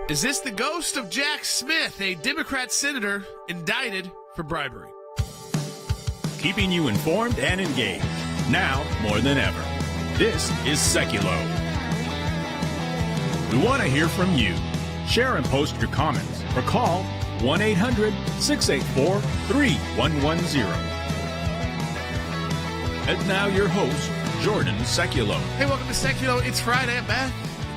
Is this the ghost of Jack Smith, a Democrat senator indicted for bribery? Keeping you informed and engaged, now more than ever. This is Sekulow. We want to hear from you. Share and post your comments or call 1-800-684-3110. And now your host, Jordan Sekulow. Hey, welcome to Sekulow. It's Friday. I'm back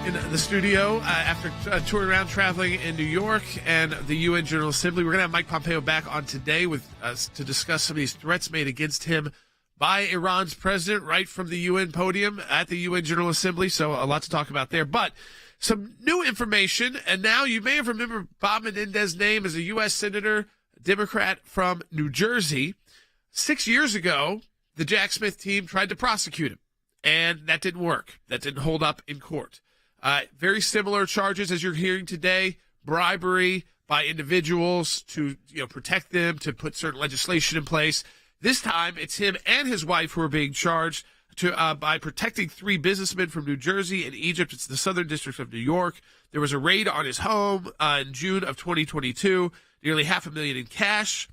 in the studio after touring around traveling in New York and the UN General Assembly. We're going to have Mike Pompeo back on today with us to discuss some of these threats made against him by Iran's president right from the UN podium at the UN General Assembly. So a lot to talk about there. But some new information, and now you may have remembered Bob Menendez's name as a U.S. Senator, Democrat from New Jersey. 6 years ago, the Jack Smith team tried to prosecute him, and that didn't work. That didn't hold up in court. Very similar charges as you're hearing today, bribery by individuals to protect them, to put certain legislation in place. This time, it's him and his wife who are being charged by protecting three businessmen from New Jersey and Egypt. It's the Southern District of New York. There was a raid on his home in June of 2022, nearly $500,000 in cash,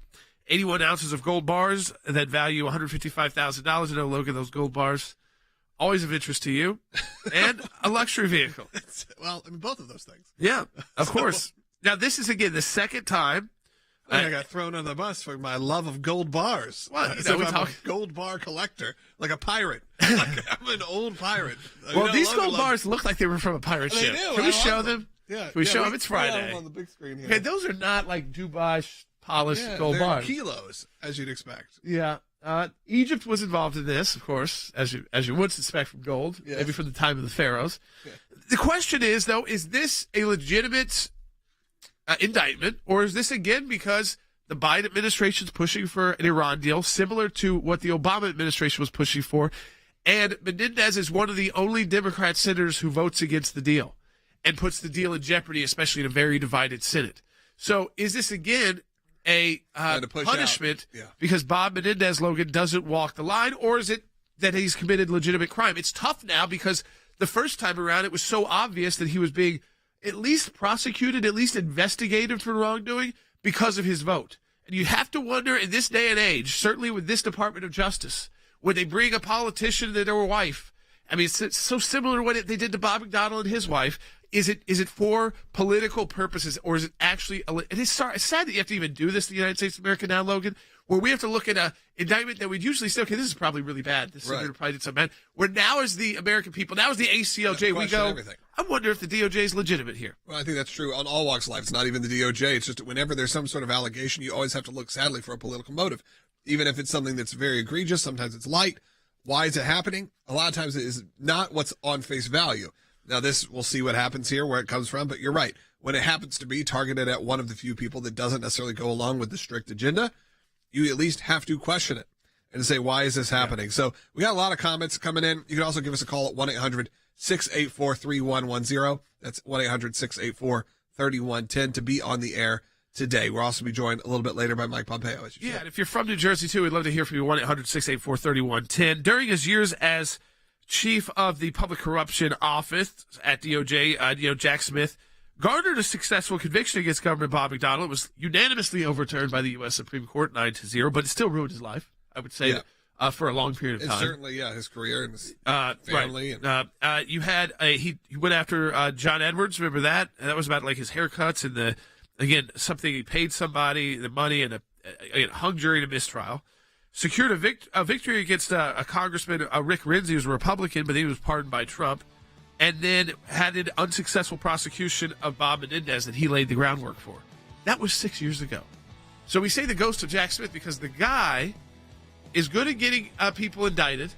81 ounces of gold bars that value $155,000. You know, Logan, those gold bars, always of interest to you, and a luxury vehicle. Well, I mean, both of those things. Yeah, of course. Now, this is, again, the second time. I got thrown on the bus for my love of gold bars. Well, I'm a gold bar collector, like a pirate. I'm an old pirate. Well, these gold bars look like they were from a pirate ship. They do. Can we show them? Yeah. Can we show them? It's Friday. We have them on the big screen here. Okay, those are not like Dubai polished gold bars. Kilos, as you'd expect. Yeah. Egypt was involved in this, of course, as you would suspect from gold, yes. maybe from the time of the pharaohs. Yeah. The question is, though, is this a legitimate indictment, or is this, again, because the Biden administration is pushing for an Iran deal, similar to what the Obama administration was pushing for, and Menendez is one of the only Democrat senators who votes against the deal and puts the deal in jeopardy, especially in a very divided Senate. So is this, again, a punishment because Bob Menendez, Logan, doesn't walk the line, or is it that he's committed legitimate crime? It's tough now because the first time around it was so obvious that he was being at least prosecuted, at least investigated for wrongdoing because of his vote. And you have to wonder in this day and age, certainly with this Department of Justice, when they bring a politician and their wife, I mean, it's so similar to what they did to Bob McDonnell and his wife. Is it for political purposes, or is it actually? And it's sad that you have to even do this in the United States of America now, Logan, where we have to look at an indictment that we'd usually say, okay, this is probably really bad. This senator probably did something bad. Where now as the American people, now as the ACLJ, we go, everything. I wonder if the DOJ is legitimate here. Well, I think that's true on all walks of life. It's not even the DOJ. It's just that whenever there's some sort of allegation, you always have to look, sadly, for a political motive. Even if it's something that's very egregious, sometimes it's light. Why is it happening? A lot of times it is not what's on face value. Now, we'll see what happens here, where it comes from, but you're right. When it happens to be targeted at one of the few people that doesn't necessarily go along with the strict agenda, you at least have to question it and say, why is this happening? Yeah. So we got a lot of comments coming in. You can also give us a call at 1-800-684-3110. That's 1-800-684-3110 to be on the air today. We'll also be joined a little bit later by Mike Pompeo. As you said. And if you're from New Jersey, too, we'd love to hear from you, 1-800-684-3110. During his years as chief of the public corruption office at DOJ, Jack Smith garnered a successful conviction against Governor Bob McDonnell. It was unanimously overturned by the U.S. Supreme Court 9-0, but it still ruined his life, I would say, for a long period of time. Certainly, his career and his family. Right. You had he went after John Edwards. Remember that? And that was about like his haircuts and something he paid somebody the money and a hung jury to mistrial. Secured a victory against a congressman, Rick Renzi, who was a Republican, but he was pardoned by Trump, and then had an unsuccessful prosecution of Bob Menendez that he laid the groundwork for. That was 6 years ago. So we say the ghost of Jack Smith because the guy is good at getting people indicted,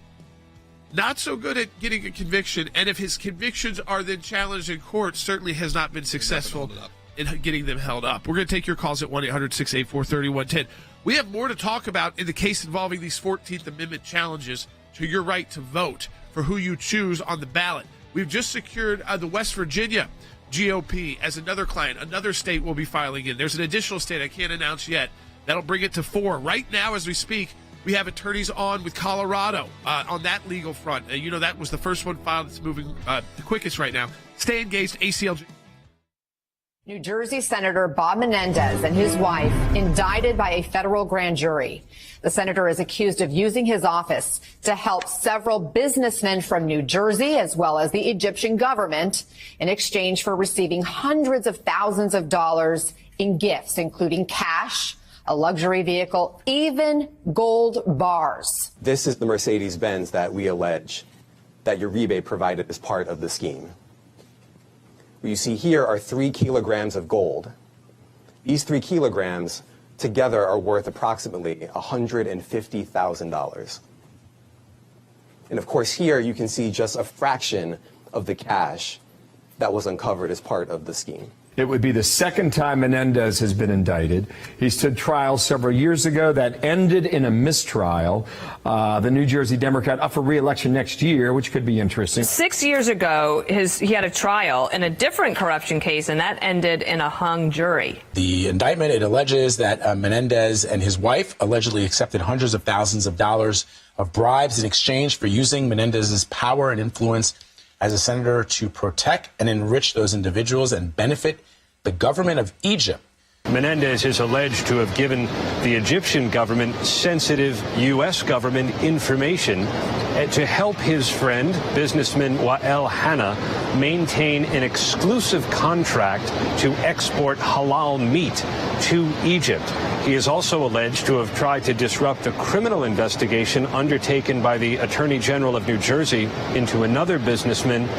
not so good at getting a conviction, and if his convictions are then challenged in court, certainly has not been successful in getting them held up. We're going to take your calls at 1-800-684-3110. We have more to talk about in the case involving these 14th Amendment challenges to your right to vote for who you choose on the ballot. We've just secured the West Virginia GOP as another client. Another state will be filing in. There's an additional state I can't announce yet. That'll bring it to 4. Right now, as we speak, we have attorneys on with Colorado on that legal front. That was the first one filed that's moving the quickest right now. Stay engaged, ACLJ. New Jersey Senator Bob Menendez and his wife indicted by a federal grand jury. The senator is accused of using his office to help several businessmen from New Jersey, as well as the Egyptian government, in exchange for receiving hundreds of thousands of dollars in gifts, including cash, a luxury vehicle, even gold bars. This is the Mercedes-Benz that we allege that Uribe provided as part of the scheme. What you see here are 3 kilograms of gold. These 3 kilograms together are worth approximately $150,000. And of course here you can see just a fraction of the cash that was uncovered as part of the scheme. It would be the second time Menendez has been indicted. He stood trial several years ago that ended in a mistrial. The New Jersey Democrat up for re-election next year, which could be interesting. 6 years ago, he had a trial in a different corruption case, and that ended in a hung jury. The indictment, it alleges that Menendez and his wife allegedly accepted hundreds of thousands of dollars of bribes in exchange for using Menendez's power and influence as a senator to protect and enrich those individuals and benefit the government of Egypt. Menendez is alleged to have given the Egyptian government sensitive U.S. government information to help his friend, businessman Wael Hanna, maintain an exclusive contract to export halal meat to Egypt. He is also alleged to have tried to disrupt a criminal investigation undertaken by the Attorney General of New Jersey into another businessman.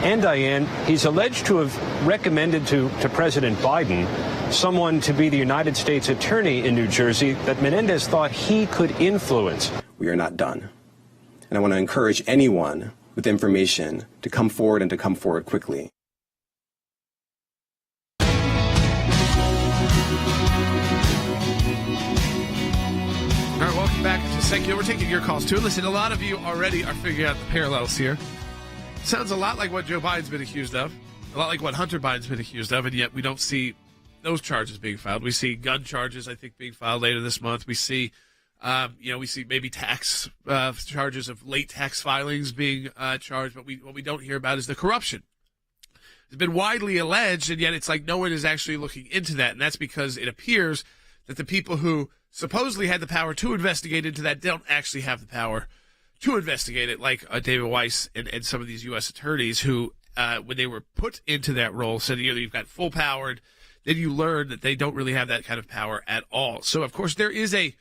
And Diane, he's alleged to have recommended to President Biden someone to be the United States attorney in New Jersey that Menendez thought he could influence. We are not done. And I want to encourage anyone with information to come forward and to come forward quickly. All right, welcome back to Sekulow. We're taking your calls too. Listen, a lot of you already are figuring out the parallels here. Sounds a lot like what Joe Biden's been accused of, a lot like what Hunter Biden's been accused of, and yet we don't see those charges being filed. We see gun charges, I think, being filed later this month. We see, we see maybe tax charges of late tax filings being charged, but what we don't hear about is the corruption. It's been widely alleged, and yet it's like no one is actually looking into that, and that's because it appears that the people who supposedly had the power to investigate into that don't actually have the power to investigate it, like David Weiss and some of these U.S. attorneys who, when they were put into that role, said, you've got full power, and then you learn that they don't really have that kind of power at all. So, of course, there is a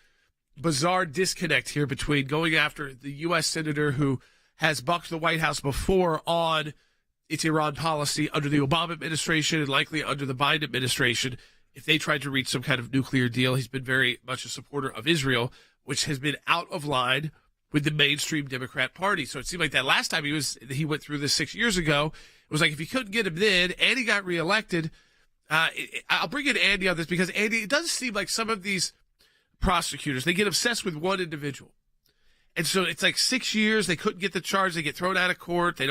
bizarre disconnect here between going after the U.S. senator who has bucked the White House before on its Iran policy under the Obama administration and likely under the Biden administration. If they tried to reach some kind of nuclear deal, he's been very much a supporter of Israel, which has been out of line with the mainstream Democrat Party. So it seemed like that last time he went through this 6 years ago, it was like if he couldn't get him then and he got reelected. I'll bring in Andy on this because, Andy, it does seem like some of these prosecutors, they get obsessed with one individual. And so it's like 6 years, they couldn't get the charge, they get thrown out of court, they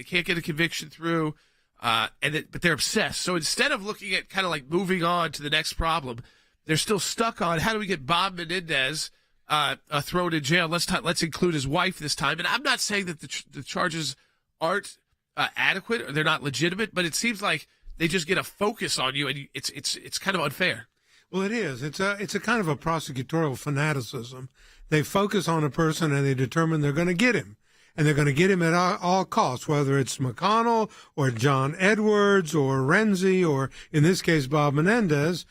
can't get a conviction through, but they're obsessed. So instead of looking at kind of like moving on to the next problem, they're still stuck on how do we get Bob Menendez thrown in jail. Let's include his wife this time. And I'm not saying that the charges aren't adequate or they're not legitimate, but it seems like they just get a focus on you, and it's kind of unfair. Well, it is. It's a kind of a prosecutorial fanaticism. They focus on a person and they determine they're going to get him. And they're going to get him at all costs, whether it's McConnell or John Edwards or Renzi or, in this case, Bob Menendez.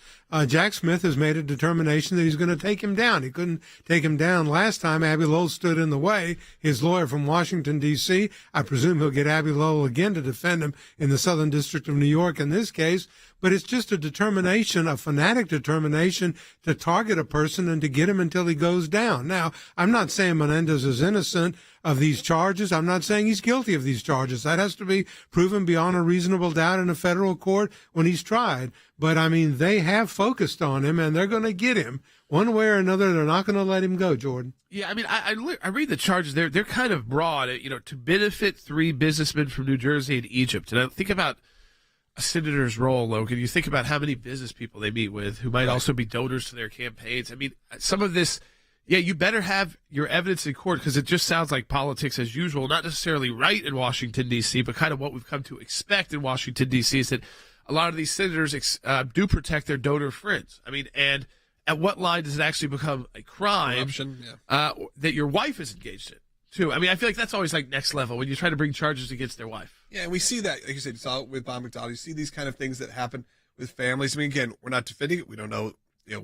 Jack Smith has made a determination that he's going to take him down. He couldn't take him down last time. Abby Lowell stood in the way, his lawyer from Washington, D.C. I presume he'll get Abby Lowell again to defend him in the Southern District of New York in this case. But it's just a determination, a fanatic determination to target a person and to get him until he goes down. Now, I'm not saying Menendez is innocent of these charges. I'm not saying he's guilty of these charges. That has to be proven beyond a reasonable doubt in a federal court when he's tried. But, I mean, they have focused on him, and they're going to get him. One way or another, they're not going to let him go, Jordan. Yeah, I mean, I read the charges. They're kind of broad, to benefit 3 businessmen from New Jersey and Egypt. And I think about a senator's role, Logan. You think about how many business people they meet with who might also be donors to their campaigns. I mean, some of this, you better have your evidence in court because it just sounds like politics as usual, not necessarily right in Washington, D.C., but kind of what we've come to expect in Washington, D.C. is that a lot of these senators do protect their donor friends. I mean, and at what line does it actually become a crime that your wife is engaged in, too? I mean, I feel like that's always like next level when you try to bring charges against their wife. Yeah, and we see that, like you said, you saw it with Bob McDonald. You see these kind of things that happen with families. I mean, again, we're not defending it. We don't know,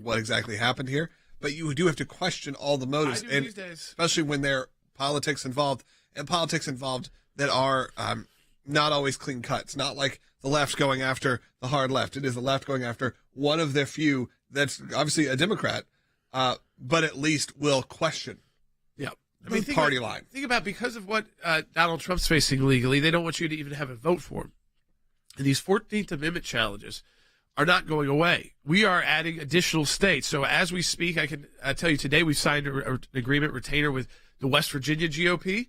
what exactly happened here, but you do have to question all the motives, and these days, especially when there are politics involved that are not always clean cut. It's not like the left's going after the hard left. It is the left going after one of their few that's obviously a Democrat, but at least will question. Yeah. I mean, party line. Think about, because of what Donald Trump's facing legally, they don't want you to even have a vote for him. And these 14th Amendment challenges are not going away. We are adding additional states. So as we speak, I can tell you today we've signed an agreement retainer with the West Virginia GOP.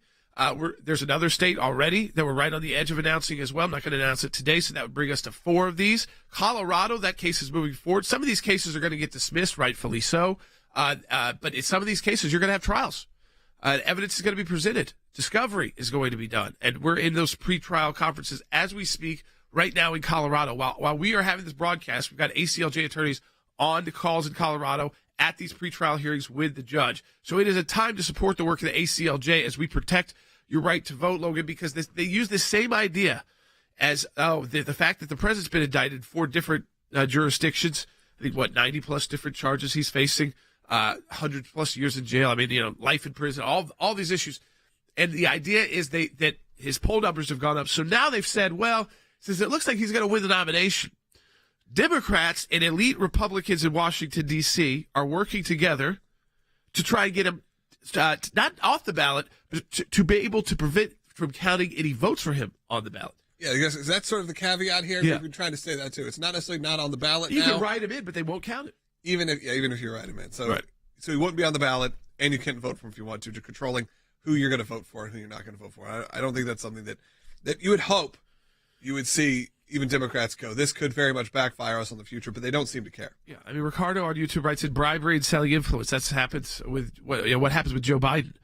There's another state already that we're right on the edge of announcing as well. I'm not going to announce it today, so that would bring us to 4 of these. Colorado, that case is moving forward. Some of these cases are going to get dismissed, rightfully so. But in some of these cases, you're going to have trials. Evidence is going to be presented. Discovery is going to be done. And we're in those pretrial conferences as we speak right now in Colorado. While we are having this broadcast, we've got ACLJ attorneys on the calls in Colorado at these pretrial hearings with the judge. So it is a time to support the work of the ACLJ as we protect your right to vote, Logan, because they use the same idea as the fact that the president's been indicted in 4 different jurisdictions. I think, 90-plus different charges he's facing, 100-plus years in jail. I mean, life in prison, all these issues. And the idea is that his poll numbers have gone up. So now they've said, well, since it looks like he's going to win the nomination, Democrats and elite Republicans in Washington, D.C. are working together to try and get him not off the ballot, but to be able to prevent from counting any votes for him on the ballot. Yeah, I guess, is that sort of the caveat here? Yeah. We've been trying to say that, too. It's not necessarily not on the ballot You now. can write him in, but they won't count it. Even if you write him in. So, right. So he wouldn't be on the ballot, and you can't vote for him if you want to. You're controlling who you're going to vote for and who you're not going to vote for. I don't think that's something that you would hope you would see even Democrats go, this could very much backfire us on the future, but they don't seem to care. Yeah, I mean, Ricardo on YouTube writes in bribery and selling influence. That's happens with what happens with Joe Biden.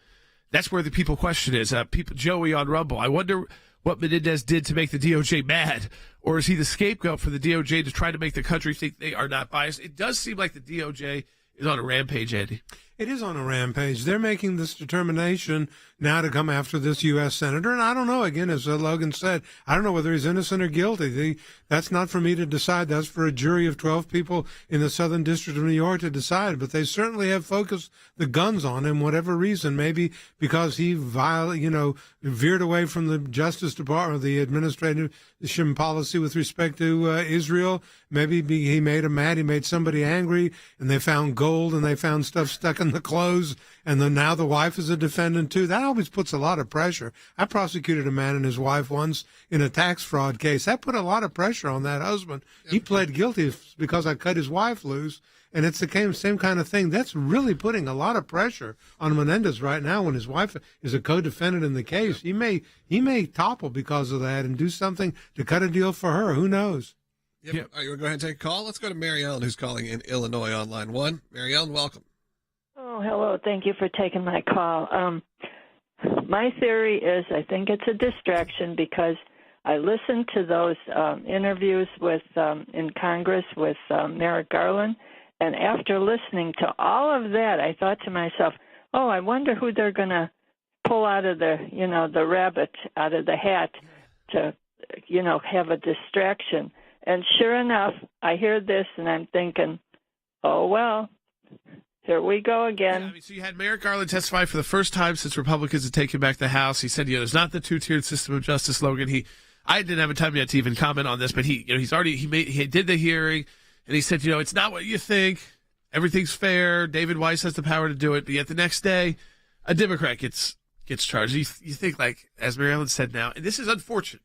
That's where the people question is. Joey on Rumble. I wonder what Menendez did to make the DOJ mad, or is he the scapegoat for the DOJ to try to make the country think they are not biased? It does seem like the DOJ is on a rampage, Andy. It is on a rampage. They're making this determination now to come after this U.S. senator. And I don't know, again, as Logan said, I don't know whether he's innocent or guilty. That's not for me to decide. That's for a jury of 12 people in the Southern District of New York to decide. But they certainly have focused the guns on him, whatever reason, maybe because he veered away from the Justice Department, the administrative policy with respect to Israel. Maybe he made him mad. He made somebody angry, and they found gold and they found stuff stuck in the clothes. And then now the wife is a defendant, too. That always puts a lot of pressure. I prosecuted a man and his wife once in a tax fraud case. That put a lot of pressure on that husband. He pled guilty because I cut his wife loose. And it's the same kind of thing. That's really putting a lot of pressure on Menendez right now when his wife is a co-defendant in the case. He may topple because of that and do something to cut a deal for her. Who knows? Yep. All right, you want to go ahead and take a call? Let's go to Mary Ellen, who's calling in Illinois on line 1. Mary Ellen, welcome. Oh, hello. Thank you for taking my call. My theory is I think it's a distraction because I listened to those interviews with in Congress with Merrick Garland, and after listening to all of that, I thought to myself, oh, I wonder who they're going to pull out of the rabbit out of the hat to, have a distraction. And sure enough, I hear this, and I'm thinking, oh, well, here we go again. Yeah, so you had Merrick Garland testify for the first time since Republicans had taken back the House. He said, there's not the two-tiered system of justice, Logan. I didn't have time yet to even comment on this, but he did the hearing, and he said, it's not what you think. Everything's fair. David Weiss has the power to do it. But yet the next day, a Democrat gets charged. You think, like, as Mary Ellen said now, and this is unfortunate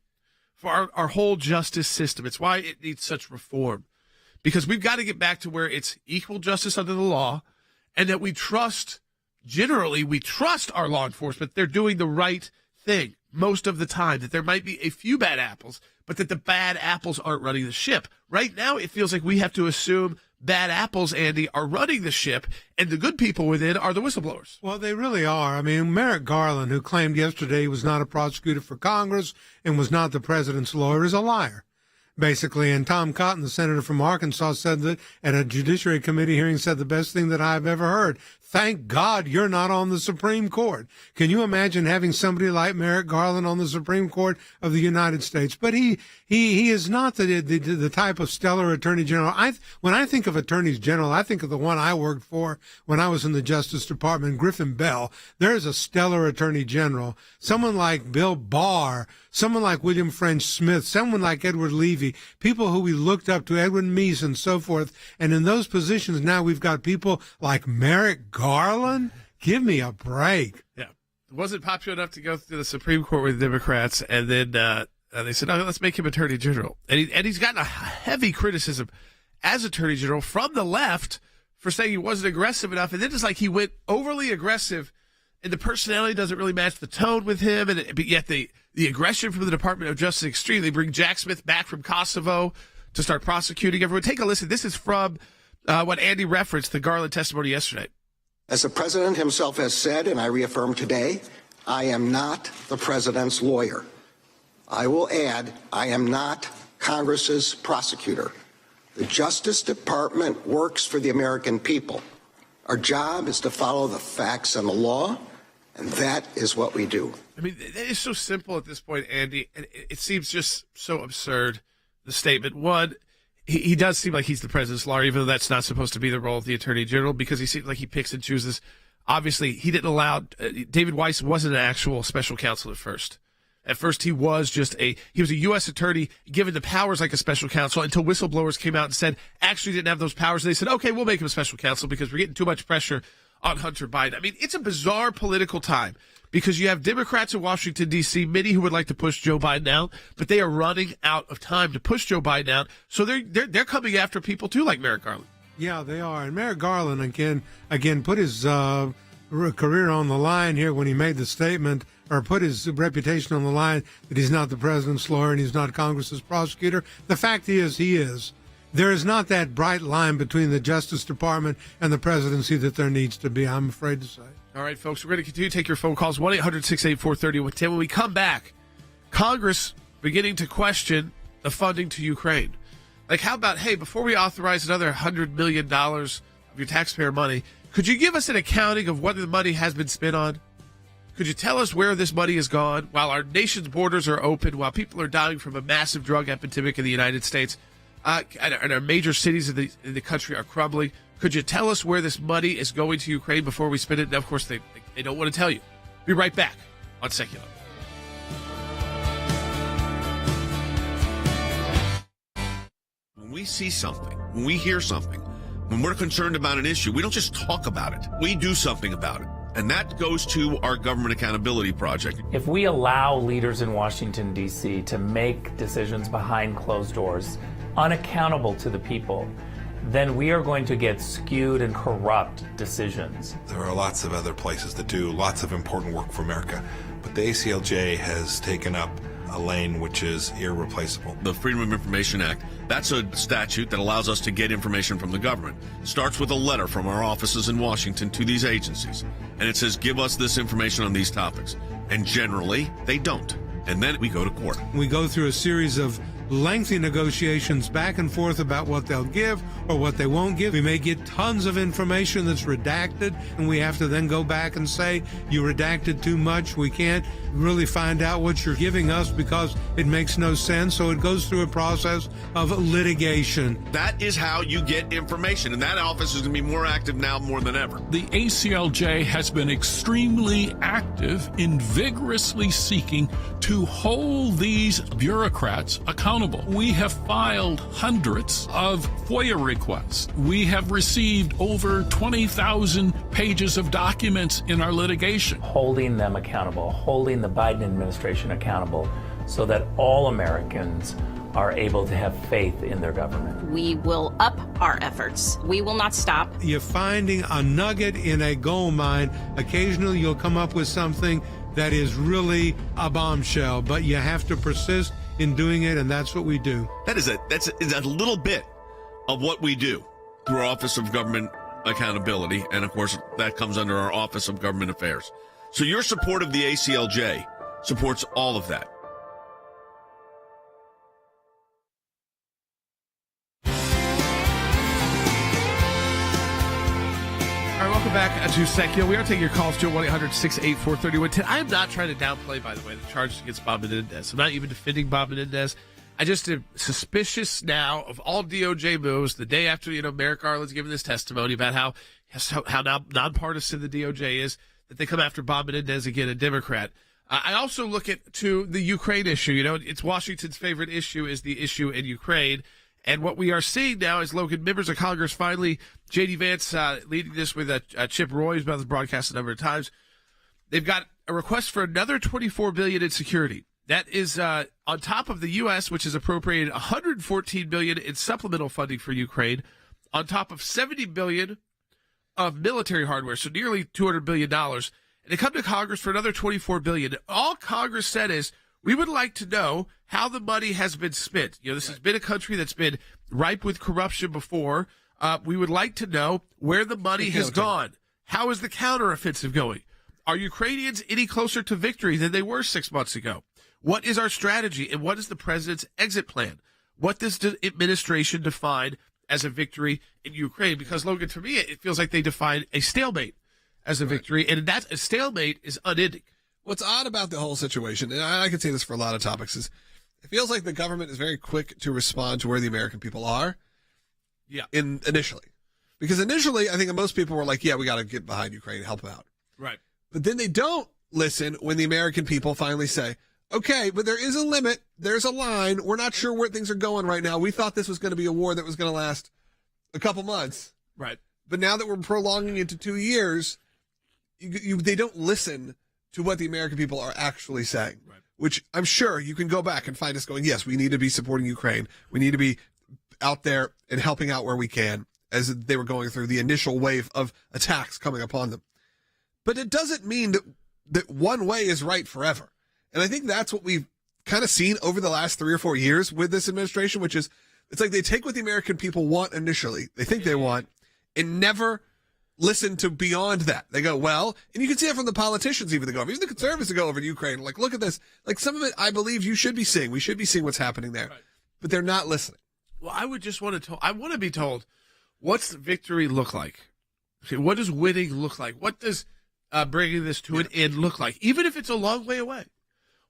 for our whole justice system. It's why it needs such reform, because we've got to get back to where it's equal justice under the law, and that we trust our law enforcement. They're doing the right thing most of the time, that there might be a few bad apples, but that the bad apples aren't running the ship. Right now, it feels like we have to assume bad apples, Andy, are running the ship, and the good people within are the whistleblowers. Well, they really are. I mean, Merrick Garland, who claimed yesterday he was not a prosecutor for Congress and was not the president's lawyer, is a liar. basically. And Tom Cotton, the senator from Arkansas, said that at a Judiciary Committee hearing, said the best thing that I've ever heard. Thank God you're not on the Supreme Court. Can you imagine having somebody like Merrick Garland on the Supreme Court of the United States? But he is not the type of stellar attorney general. When I think of attorneys general, I think of the one I worked for when I was in the Justice Department, Griffin Bell. There's a stellar attorney general. Someone like Bill Barr, someone like William French Smith, someone like Edward Levy, people who we looked up to, Edwin Meese and so forth. And in those positions now we've got people like Merrick Garland. Give me a break. Yeah. It wasn't popular enough to go through the Supreme Court with the Democrats, and then they said, let's make him attorney general. And he's gotten a heavy criticism as attorney general from the left for saying he wasn't aggressive enough. And then it's like he went overly aggressive, and the personality doesn't really match the tone with him, but yet the aggression from the Department of Justice is extreme. They bring Jack Smith back from Kosovo to start prosecuting everyone. Take a listen. This is from what Andy referenced, the Garland testimony yesterday. As the president himself has said, and I reaffirm today, I am not the president's lawyer. I will add, I am not Congress's prosecutor. The Justice Department works for the American people. Our job is to follow the facts and the law, and that is what we do. I mean, it is so simple at this point, Andy, and it seems just so absurd, the statement. One, he does seem like he's the president's lawyer, even though that's not supposed to be the role of the attorney general, because he seems like he picks and chooses. Obviously, he didn't allow David Weiss wasn't an actual special counsel at first. At first, he was a U.S. attorney given the powers like a special counsel until whistleblowers came out and said actually didn't have those powers. And they said, okay, we'll make him a special counsel because we're getting too much pressure on Hunter Biden. I mean, it's a bizarre political time because you have Democrats in Washington, D.C., many who would like to push Joe Biden out, but they are running out of time to push Joe Biden out. So they're coming after people, too, like Merrick Garland. Yeah, they are. And Merrick Garland, again put his career on the line here when he made the statement, or put his reputation on the line that he's not the president's lawyer and he's not Congress's prosecutor. The fact is, he is. There is not that bright line between the Justice Department and the presidency that there needs to be, I'm afraid to say. All right, folks, we're going to continue to take your phone calls, 1-800-684-3010. When we come back, Congress beginning to question the funding to Ukraine. Like, how about, hey, before we authorize another $100 million of your taxpayer money, could you give us an accounting of what the money has been spent on? Could you tell us where this money has gone while our nation's borders are open, while people are dying from a massive drug epidemic in the United States, and our major cities in the country are crumbling? Could you tell us where this money is going to Ukraine before we spend it? And, of course, they don't want to tell you. Be right back on Sekulow. When we see something, when we hear something, when we're concerned about an issue, we don't just talk about it. We do something about it. And that goes to our Government Accountability Project. If we allow leaders in Washington, D.C. to make decisions behind closed doors, unaccountable to the people, then we are going to get skewed and corrupt decisions. There are lots of other places that do lots of important work for America, but the ACLJ has taken up a lane which is irreplaceable. The Freedom of Information Act, that's a statute that allows us to get information from the government. It starts with a letter from our offices in Washington to these agencies, and it says, give us this information on these topics. And generally, they don't. And then we go to court. We go through a series of lengthy negotiations back and forth about what they'll give or what they won't give. We may get tons of information that's redacted, and we have to then go back and say, you redacted too much. We can't really find out what you're giving us because it makes no sense. So it goes through a process of litigation. That is how you get information, and that office is going to be more active now more than ever. The ACLJ has been extremely active in vigorously seeking to hold these bureaucrats accountable. We have filed hundreds of FOIA requests. We have received over 20,000 pages of documents in our litigation. Holding them accountable, holding the Biden administration accountable so that all Americans are able to have faith in their government. We will up our efforts. We will not stop. You're finding a nugget in a gold mine. Occasionally you'll come up with something that is really a bombshell, but you have to persist in doing it, and that's what we do. That's a little bit of what we do through our Office of Government Accountability, and of course that comes under our Office of Government Affairs. So your support of the ACLJ supports all of that. Welcome back to Sekulow. We are taking your calls to 1-800-684-3110. I am not trying to downplay, by the way, the charges against Bob Menendez. I'm not even defending Bob Menendez. I just am suspicious now of all DOJ moves the day after, Merrick Garland's given this testimony about how now nonpartisan the DOJ is, that they come after Bob Menendez again, a Democrat. I also look to the Ukraine issue. It's Washington's favorite issue is the issue in Ukraine. And what we are seeing now is, Logan, members of Congress finally, J.D. Vance leading this with Chip Roy, who's been on the broadcast a number of times. They've got a request for another $24 billion in security. That is on top of the U.S., which has appropriated $114 billion in supplemental funding for Ukraine, on top of $70 billion of military hardware, so nearly $200 billion. And they come to Congress for another $24 billion. All Congress said is, we would like to know how the money has been spent. This has been a country that's been ripe with corruption before. We would like to know where the money has gone. How is the counteroffensive going? Are Ukrainians any closer to victory than they were 6 months ago? What is our strategy, and what is the president's exit plan? What does the administration define as a victory in Ukraine? Because, Logan, to me, it feels like they define a stalemate as a victory, and that a stalemate is unending. What's odd about the whole situation, and I can say this for a lot of topics, is it feels like the government is very quick to respond to where the American people are. Yeah. Initially. Because initially, I think most people were like, yeah, we got to get behind Ukraine and help them out. Right. But then they don't listen when the American people finally say, okay, but there is a limit. There's a line. We're not sure where things are going right now. We thought this was going to be a war that was going to last a couple months. Right. But now that we're prolonging it to 2 years, they don't listen to what the American people are actually saying, right. Which I'm sure you can go back and find us going, yes, we need to be supporting Ukraine. We need to be out there and helping out where we can, as they were going through the initial wave of attacks coming upon them. But it doesn't mean that one way is right forever. And I think that's what we've kind of seen over the last 3 or 4 years with this administration, which is, it's like they take what the American people want initially, they think they want, and never listen to beyond that. They go, well, and you can see it from the politicians even that go over, even the conservatives that go over to Ukraine, like, look at this. Like, some of it, I believe you should be seeing. We should be seeing what's happening there. Right. But they're not listening. Well, I would just want to be told, what's the victory look like? Okay, what does winning look like? What does bringing this to an end look like? Even if it's a long way away.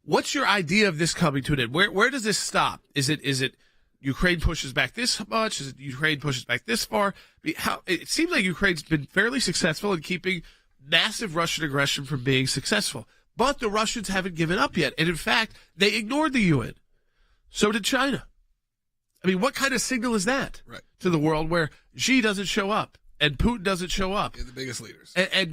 What's your idea of this coming to an end? Where does this stop? Is it Ukraine pushes back this much? Is it Ukraine pushes back this far? It seems like Ukraine's been fairly successful in keeping massive Russian aggression from being successful. But the Russians haven't given up yet. And in fact, they ignored the UN. So did China. I mean, what kind of signal is that to the world where Xi doesn't show up and Putin doesn't show up? Yeah, the biggest leaders. And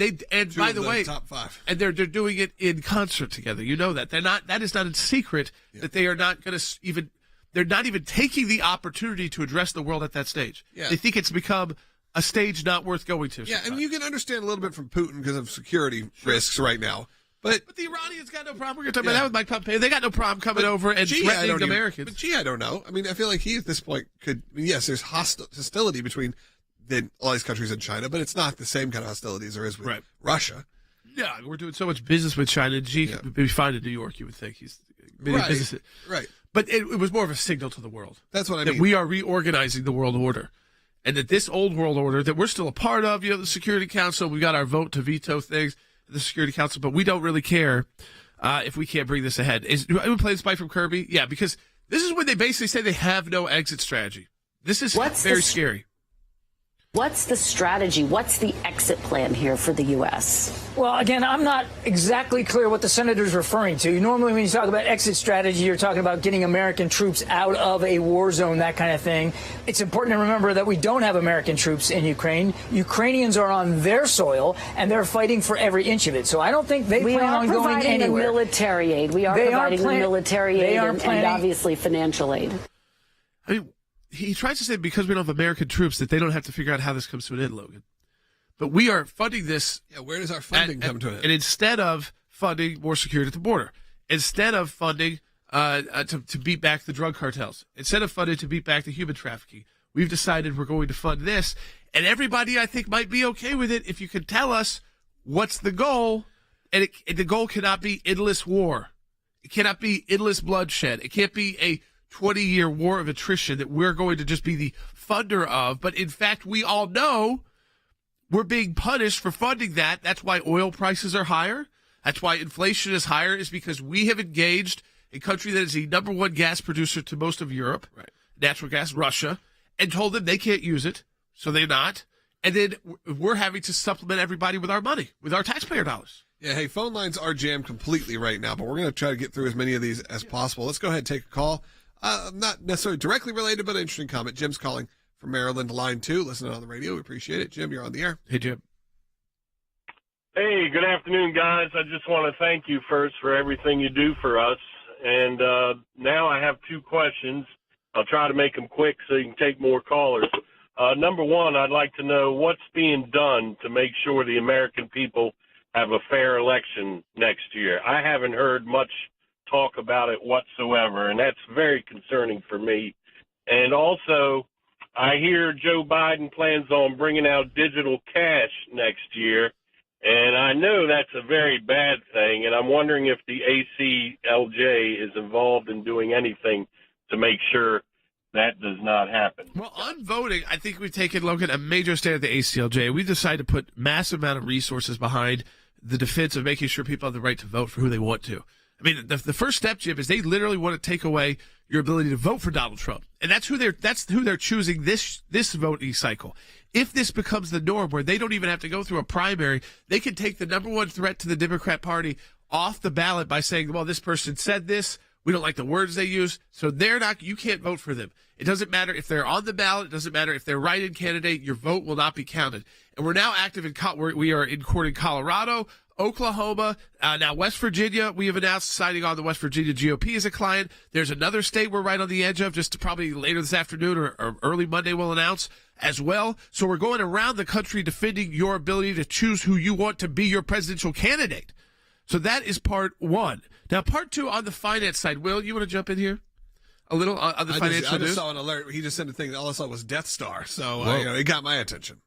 by the way, top 5. And they're doing it in concert together. You know that. That is not a secret that they are not going to even. They're not even taking the opportunity to address the world at that stage. Yeah. They think it's become a stage not worth going to. Yeah, and you can understand a little bit from Putin because of security risks right now. But the Iranians got no problem. We're going to talk about that with Mike Pompeo. They got no problem coming over and threatening Americans. But I don't know. I mean, I feel like he at this point could. I mean, yes, there's hostility between all these countries and China, but it's not the same kind of hostility as there is with Russia. Yeah, we're doing so much business with China. Xi would be fine in New York, you would think. He's business. Right. But it was more of a signal to the world. That's what I mean. That we are reorganizing the world order. And that this old world order that we're still a part of, the Security Council, we got our vote to veto things, the Security Council, but we don't really care if we can't bring this ahead. Do I play this bite from Kirby? Yeah, because this is when they basically say they have no exit strategy. This is very scary. What's the strategy? What's the exit plan here for the U.S.? Well, again, I'm not exactly clear what the senator's referring to. Normally, when you talk about exit strategy, you're talking about getting American troops out of a war zone, that kind of thing. It's important to remember that we don't have American troops in Ukraine. Ukrainians are on their soil, and they're fighting for every inch of it. So I don't think they plan on going anywhere. We are providing the military aid. We are providing the military aid and obviously financial aid. I mean, he tries to say because we don't have American troops that they don't have to figure out how this comes to an end, Logan. But we are funding this. Yeah, where does our funding come to an end? And instead of funding more security at the border, instead of funding to beat back the drug cartels, instead of funding to beat back the human trafficking, we've decided we're going to fund this. And everybody, I think, might be okay with it if you can tell us what's the goal. And the goal cannot be endless war. It cannot be endless bloodshed. It can't be a 20-year war of attrition that we're going to just be the funder of. But in fact, we all know we're being punished for funding that. That's why oil prices are higher. That's why inflation is higher, is because we have engaged a country that is the number one gas producer to most of Europe, natural gas, Russia, and told them they can't use it, so they're not. And then we're having to supplement everybody with our money, with our taxpayer dollars. Yeah, hey, phone lines are jammed completely right now, but we're going to try to get through as many of these as possible. Let's go ahead and take a call. Not necessarily directly related, but an interesting comment. Jim's calling from Maryland, line 2, listening on the radio. We appreciate it. Jim, you're on the air. Hey, Jim. Hey, good afternoon, guys. I just want to thank you first for everything you do for us. And now I have 2 questions. I'll try to make them quick so you can take more callers. Number one, I'd like to know what's being done to make sure the American people have a fair election next year. I haven't heard much talk about it whatsoever, and that's very concerning for me. And also, I hear Joe Biden plans on bringing out digital cash next year, and I know that's a very bad thing, and I'm wondering if the ACLJ is involved in doing anything to make sure that does not happen. Well, on voting, I think we've taken, Logan, a major stand at the ACLJ. We've decided to put massive amount of resources behind the defense of making sure people have the right to vote for who they want to. I mean, the first step, Jim, is they literally want to take away your ability to vote for Donald Trump, and that's who they're choosing this voting cycle. If this becomes the norm, where they don't even have to go through a primary, they can take the number one threat to the Democrat Party off the ballot by saying, well, this person said this. We don't like the words they use, so you can't vote for them. It doesn't matter if they're on the ballot. It doesn't matter if they're write-in candidate. Your vote will not be counted. And we're now active we are in court in Colorado, Oklahoma, now West Virginia. We have announced signing on the West Virginia GOP as a client. There's another state we're right on the edge of, just probably later this afternoon or early Monday we'll announce as well. So we're going around the country defending your ability to choose who you want to be your presidential candidate. So that is part one. Now, part two on the finance side. Will, you want to jump in here a little on the financial news? I just saw an alert. He just sent a thing that all I saw was Death Star. So it got my attention.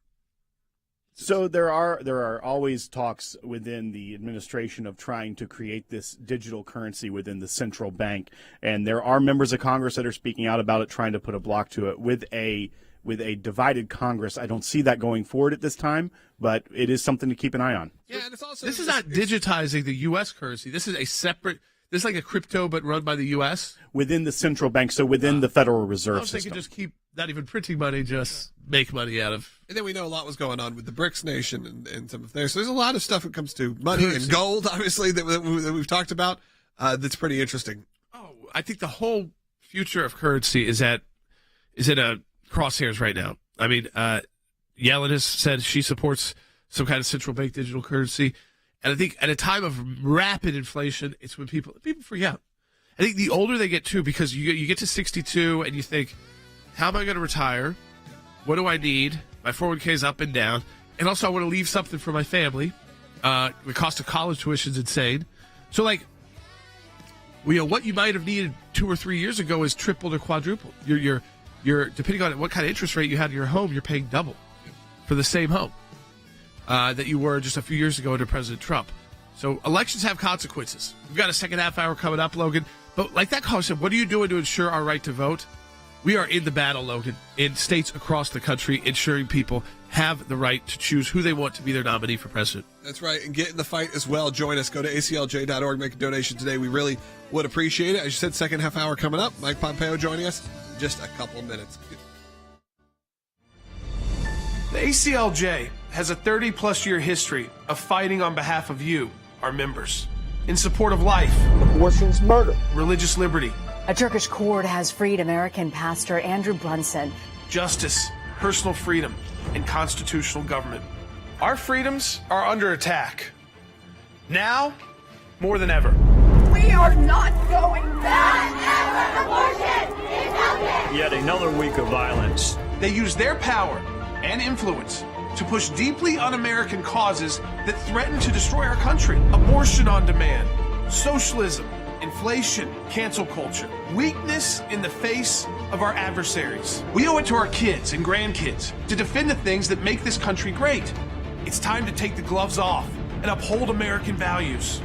So there are always talks within the administration of trying to create this digital currency within the central bank, and there are members of Congress that are speaking out about it, trying to put a block to it. With a divided Congress, I don't see that going forward at this time, but it is something to keep an eye on. Yeah, and it's also this is not digitizing the U.S. currency. This is this is like a crypto, but run by the U.S. within the central bank, so within the Federal Reserve System. They can just keep not even printing money, just make money out of. And then we know a lot was going on with the BRICS nation and some of there. So there's a lot of stuff when it comes to money and gold, obviously, that we've talked about. That's pretty interesting. Oh, I think the whole future of currency is in a crosshairs right now. I mean, Yellen has said she supports some kind of central bank digital currency. And I think at a time of rapid inflation, it's when people forget. I think the older they get too, because you get to 62 and you think, how am I going to retire? What do I need? My 401k is up and down. And also I want to leave something for my family. The cost of college tuition is insane. So what you might have needed 2 or 3 years ago is tripled or quadrupled. You're depending on what kind of interest rate you had in your home, you're paying double for the same home that you were just a few years ago under President Trump. So elections have consequences. We've got a second half hour coming up, Logan. But like that caller said, what are you doing to ensure our right to vote? We are in the battle, Logan, in states across the country, ensuring people have the right to choose who they want to be their nominee for president. That's right. And get in the fight as well. Join us. Go to aclj.org. Make a donation today. We really would appreciate it. As you said, second half hour coming up. Mike Pompeo joining us in just a couple of minutes. The ACLJ has a 30-plus year history of fighting on behalf of you, our members, in support of life, abortion's murder, religious liberty. A Turkish court has freed American pastor Andrew Brunson. Justice, personal freedom, and constitutional government. Our freedoms are under attack. Now, more than ever. We are not going back. Abortion is healthy. Yet another week of violence. They use their power and influence to push deeply un-American causes that threaten to destroy our country. Abortion on demand, socialism, inflation, cancel culture, weakness in the face of our adversaries. We owe it to our kids and grandkids to defend the things that make this country great. It's time to take the gloves off and uphold American values.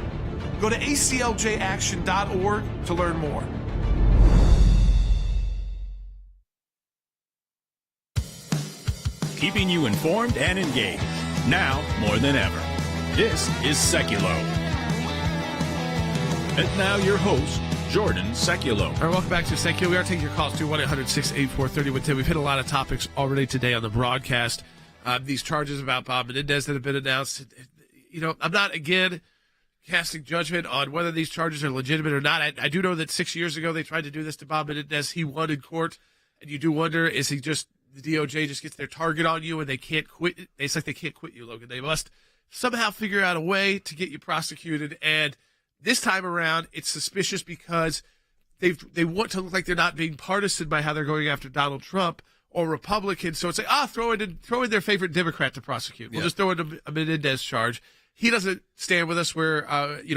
Go to acljaction.org to learn more. Keeping you informed and engaged. now more than ever. This is Sekulow. And now your host, Jordan Sekulow. All right, welcome back to Sekulow. We are taking your calls to 1-800-684-3110. We've hit a lot of topics already today on the broadcast. These charges about Bob Menendez that have been announced. You know, I'm not, again, casting judgment on whether these charges are legitimate or not. I do know that 6 years ago they tried to do this to Bob Menendez. He won in court. And you do wonder, is he just, the DOJ just gets their target on you and they can't quit? It's like they can't quit you, Logan. They must somehow figure out a way to get you prosecuted. And this time around, it's suspicious because they want to look like they're not being partisan by how they're going after Donald Trump or Republicans. So it's like, throw in their favorite Democrat to prosecute. We'll just throw in a Menendez charge. He doesn't stand with us where,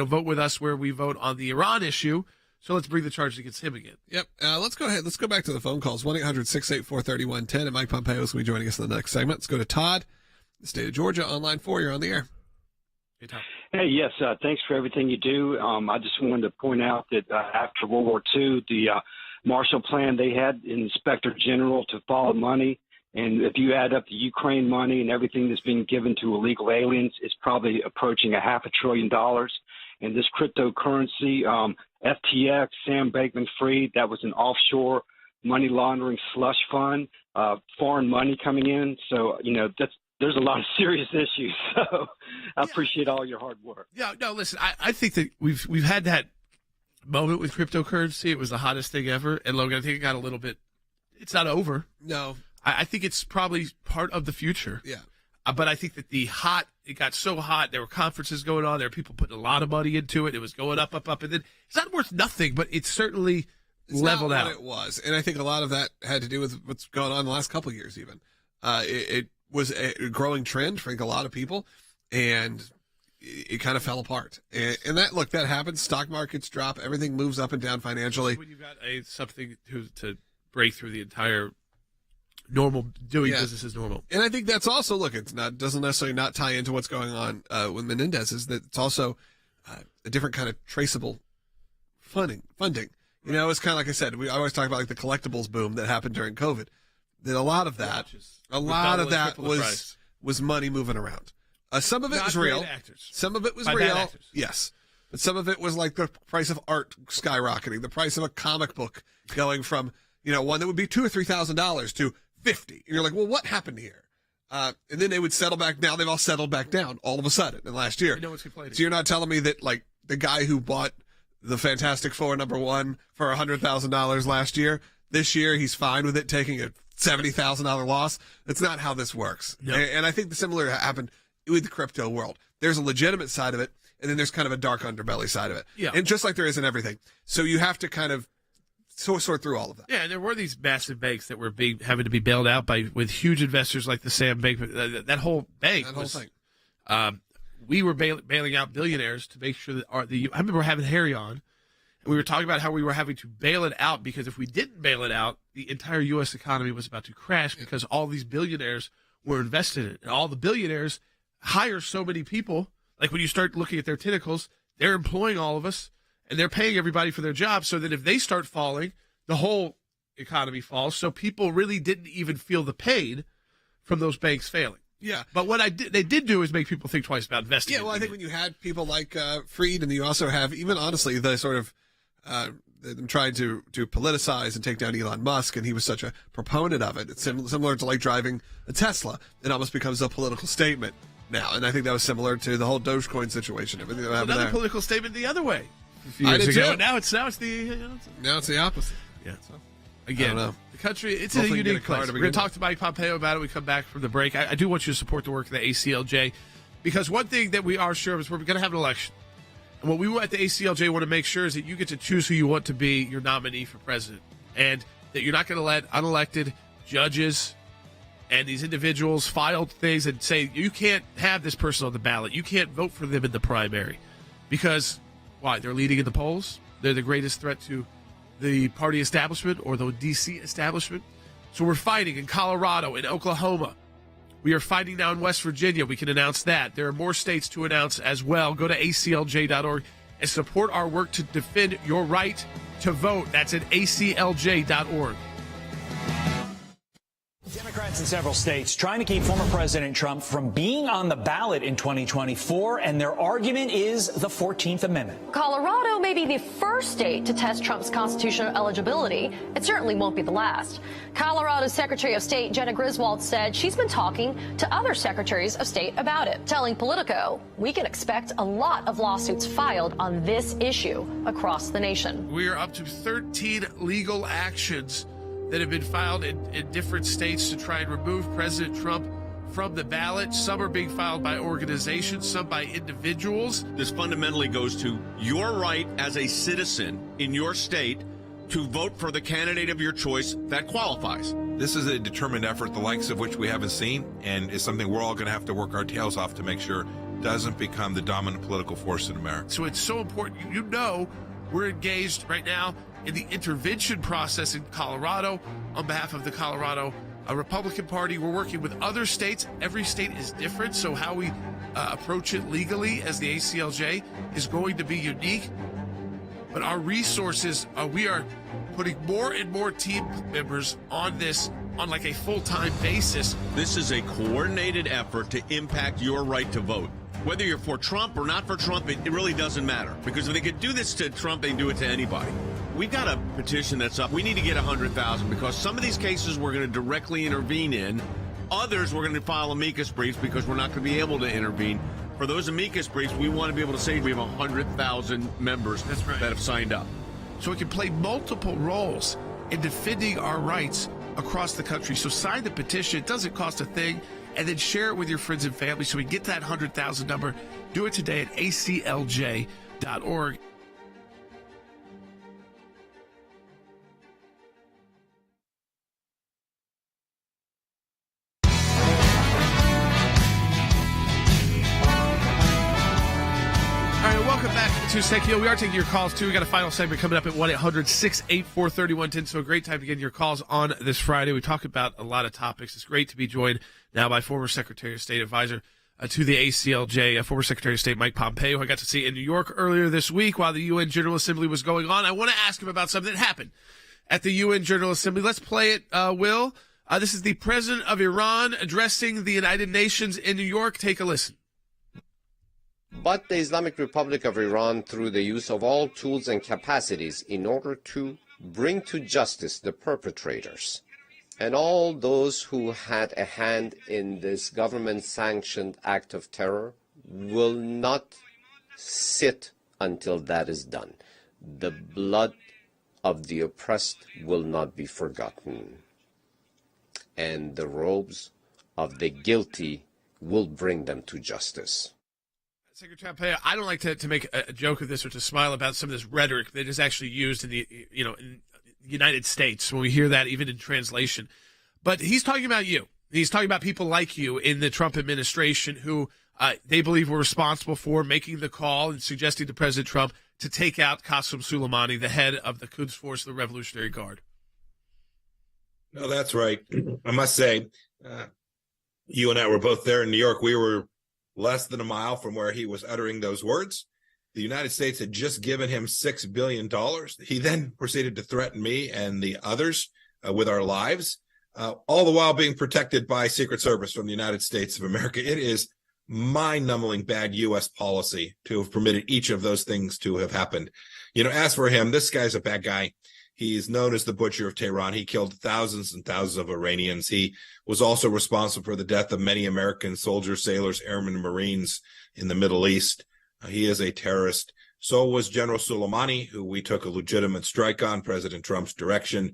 vote with us where we vote on the Iran issue. So let's bring the charges against him again. Yep. Let's go ahead. Let's go back to the phone calls. 1-800-684-3110. And Mike Pompeo is going to be joining us in the next segment. Let's go to Todd, the state of Georgia, on line 4. You're on the air. Hey, Todd. Hey, yes. Thanks for everything you do. I just wanted to point out that after World War II, the Marshall Plan, they had an inspector general to follow money. And if you add up the Ukraine money and everything that's being given to illegal aliens, it's probably approaching $500 billion. And this cryptocurrency, FTX, Sam Bankman-Fried, that was an offshore money laundering slush fund, foreign money coming in. So, there's a lot of serious issues. So I appreciate all your hard work. Yeah, no, listen, I think that we've had that moment with cryptocurrency. It was the hottest thing ever. And Logan, I think it got a little bit, it's not over. No. I think it's probably part of the future. Yeah. But I think that it got so hot. There were conferences going on. There were people putting a lot of money into it. It was going up. And then it's not worth nothing, but it's certainly leveled out. It was. And I think a lot of that had to do with what's going on the last couple of years even. It was a growing trend for, I think, a lot of people. And it kind of fell apart. And that happens. Stock markets drop. Everything moves up and down financially. When you've got something to break through the entire normal doing business as normal. And I think that's also, doesn't necessarily not tie into what's going on with Menendez, is that it's also a different kind of traceable funding. You know, it's kind of like I said, I always talk about like the collectibles boom that happened during COVID. That a lot of that was money moving around. Some of it was real. Some of it was real. Yes. But some of it was like the price of art skyrocketing, the price of a comic book going from, one that would be $2,000 or $3,000 to $50,000. And you're like, well, what happened here? And then they would settle back. Now they've all settled back down all of a sudden in last year. No one's complaining. So you're not telling me that like the guy who bought the Fantastic Four #1 for $100,000 last year, this year he's fine with it taking a $70,000 loss. That's not how this works. No. And I think the similar happened with the crypto world. There's a legitimate side of it, and then there's kind of a dark underbelly side of it. Yeah. And just like there is in everything. So you have to kind of sort through all of that. Yeah, and there were these massive banks that were having to be bailed out with huge investors like the Sam Bankman. That whole bank. That whole thing. We were bailing out billionaires to make sure that I remember having Harry on, and we were talking about how we were having to bail it out because if we didn't bail it out, the entire U.S. economy was about to crash because all these billionaires were invested in it. And all the billionaires hire so many people. Like when you start looking at their tentacles, they're employing all of us, and they're paying everybody for their jobs so that if they start falling, the whole economy falls. So people really didn't even feel the pain from those banks failing. Yeah. But what they did do is make people think twice about investing. Yeah, well, I think when you had people like Fried, and you also have, even honestly, the sort of them trying to politicize and take down Elon Musk, and he was such a proponent of it. It's similar to like driving a Tesla. It almost becomes a political statement now. And I think that was similar to the whole Dogecoin situation. Everything that happened another there. political statement the other way. A few I years did ago. too. Now it's Now it's the opposite. Yeah. So, again, I don't know. the country, it's Hopefully a you get unique a car place. to We're going begin to talk to Mike Pompeo about it when we come back from the break. I do want you to support the work of the ACLJ because one thing that we are sure of is we're going to have an election. And what we at the ACLJ want to make sure is that you get to choose who you want to be your nominee for president. And that you're not going to let unelected judges and these individuals file things and say, you can't have this person on the ballot. You can't vote for them in the primary. Because, why? They're leading in the polls. They're the greatest threat to the party establishment or the D.C. establishment. So we're fighting in Colorado, in Oklahoma. We are fighting now in West Virginia. We can announce that. There are more states to announce as well. Go to aclj.org and support our work to defend your right to vote. That's at aclj.org. Democrats in several states trying to keep former President Trump from being on the ballot in 2024, and their argument is the 14th Amendment. Colorado may be the first state to test Trump's constitutional eligibility. It certainly won't be the last. Colorado's Secretary of State Jena Griswold said she's been talking to other secretaries of state about it, telling Politico, we can expect a lot of lawsuits filed on this issue across the nation. We are up to 13 legal actions that have been filed in different states to try and remove President Trump from the ballot. Some are being filed by organizations, some by individuals. This fundamentally goes to your right as a citizen in your state to vote for the candidate of your choice that qualifies. This is a determined effort, the likes of which we haven't seen, and is something we're all going to have to work our tails off to make sure doesn't become the dominant political force in America. So it's so important. You know, we're engaged right now in the intervention process in Colorado on behalf of the Colorado Republican Party. We're working with other states. Every state is different, so how we approach it legally as the ACLJ is going to be unique. But our resources, we are putting more and more team members on this on like a full-time basis. This is a coordinated effort to impact your right to vote. Whether you're for Trump or not for Trump, it really doesn't matter. Because if they could do this to Trump, they can do it to anybody. We've got a petition that's up. We need to get 100,000 because some of these cases we're going to directly intervene in. Others we're going to file amicus briefs because we're not going to be able to intervene. For those amicus briefs, we want to be able to say we have 100,000 members that have signed up. So we can play multiple roles in defending our rights across the country. So sign the petition. It doesn't cost a thing. And then share it with your friends and family so we get that 100,000 number. Do it today at aclj.org. Welcome back to Sekulow. We are taking your calls, too. We got a final segment coming up at 1-800-684-3110. So a great time to get your calls on this Friday. We talk about a lot of topics. It's great to be joined now by former Secretary of State Advisor to the ACLJ, former Secretary of State Mike Pompeo, who I got to see in New York earlier this week while the UN General Assembly was going on. I want to ask him about something that happened at the UN General Assembly. Let's play it, Will. This is the president of Iran addressing the United Nations in New York. Take a listen. But the Islamic Republic of Iran, through the use of all tools and capacities in order to bring to justice the perpetrators and all those who had a hand in this government-sanctioned act of terror, will not sit until that is done. The blood of the oppressed will not be forgotten, and the robes of the guilty will bring them to justice. Secretary Pompeo, I don't like to make a joke of this or to smile about some of this rhetoric that is actually used in the in the United States when we hear that even in translation. But he's talking about you. He's talking about people like you in the Trump administration who they believe were responsible for making the call and suggesting to President Trump to take out Qasem Soleimani, the head of the Quds Force, the Revolutionary Guard. No, that's right. I must say, you and I were both there in New York. We were less than a mile from where he was uttering those words. The United States had just given him $6 billion. He then proceeded to threaten me and the others with our lives, all the while being protected by Secret Service from the United States of America. It is mind-numbing bad U.S. policy to have permitted each of those things to have happened. As for him, this guy's a bad guy. He's known as the Butcher of Tehran. He killed thousands and thousands of Iranians. He was also responsible for the death of many American soldiers, sailors, airmen, and Marines in the Middle East. He is a terrorist. So was General Soleimani, who we took a legitimate strike on, President Trump's direction.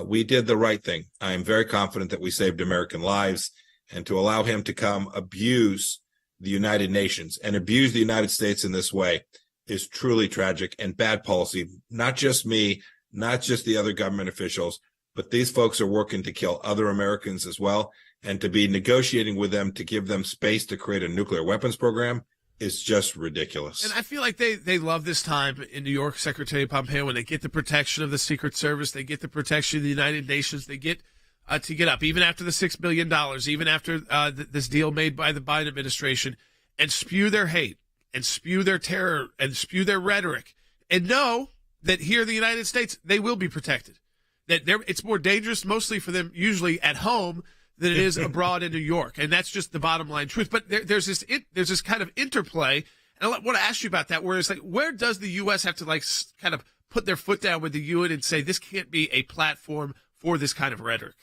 We did the right thing. I am very confident that we saved American lives. And to allow him to come abuse the United Nations and abuse the United States in this way is truly tragic and bad policy. Not just me, not just the other government officials, but these folks are working to kill other Americans as well. And to be negotiating with them to give them space to create a nuclear weapons program is just ridiculous. And I feel like they love this time in New York, Secretary Pompeo, when they get the protection of the Secret Service, they get the protection of the United Nations, they get to get up, even after the $6 billion, even after this deal made by the Biden administration, and spew their hate, and spew their terror, and spew their rhetoric, and know that here in the United States, they will be protected. That it's more dangerous mostly for them usually at home than it is abroad in New York, and that's just the bottom line truth. But there's this kind of interplay, and I want to ask you about that. Where it's like, where does the U.S. have to kind of put their foot down with the UN and say this can't be a platform for this kind of rhetoric?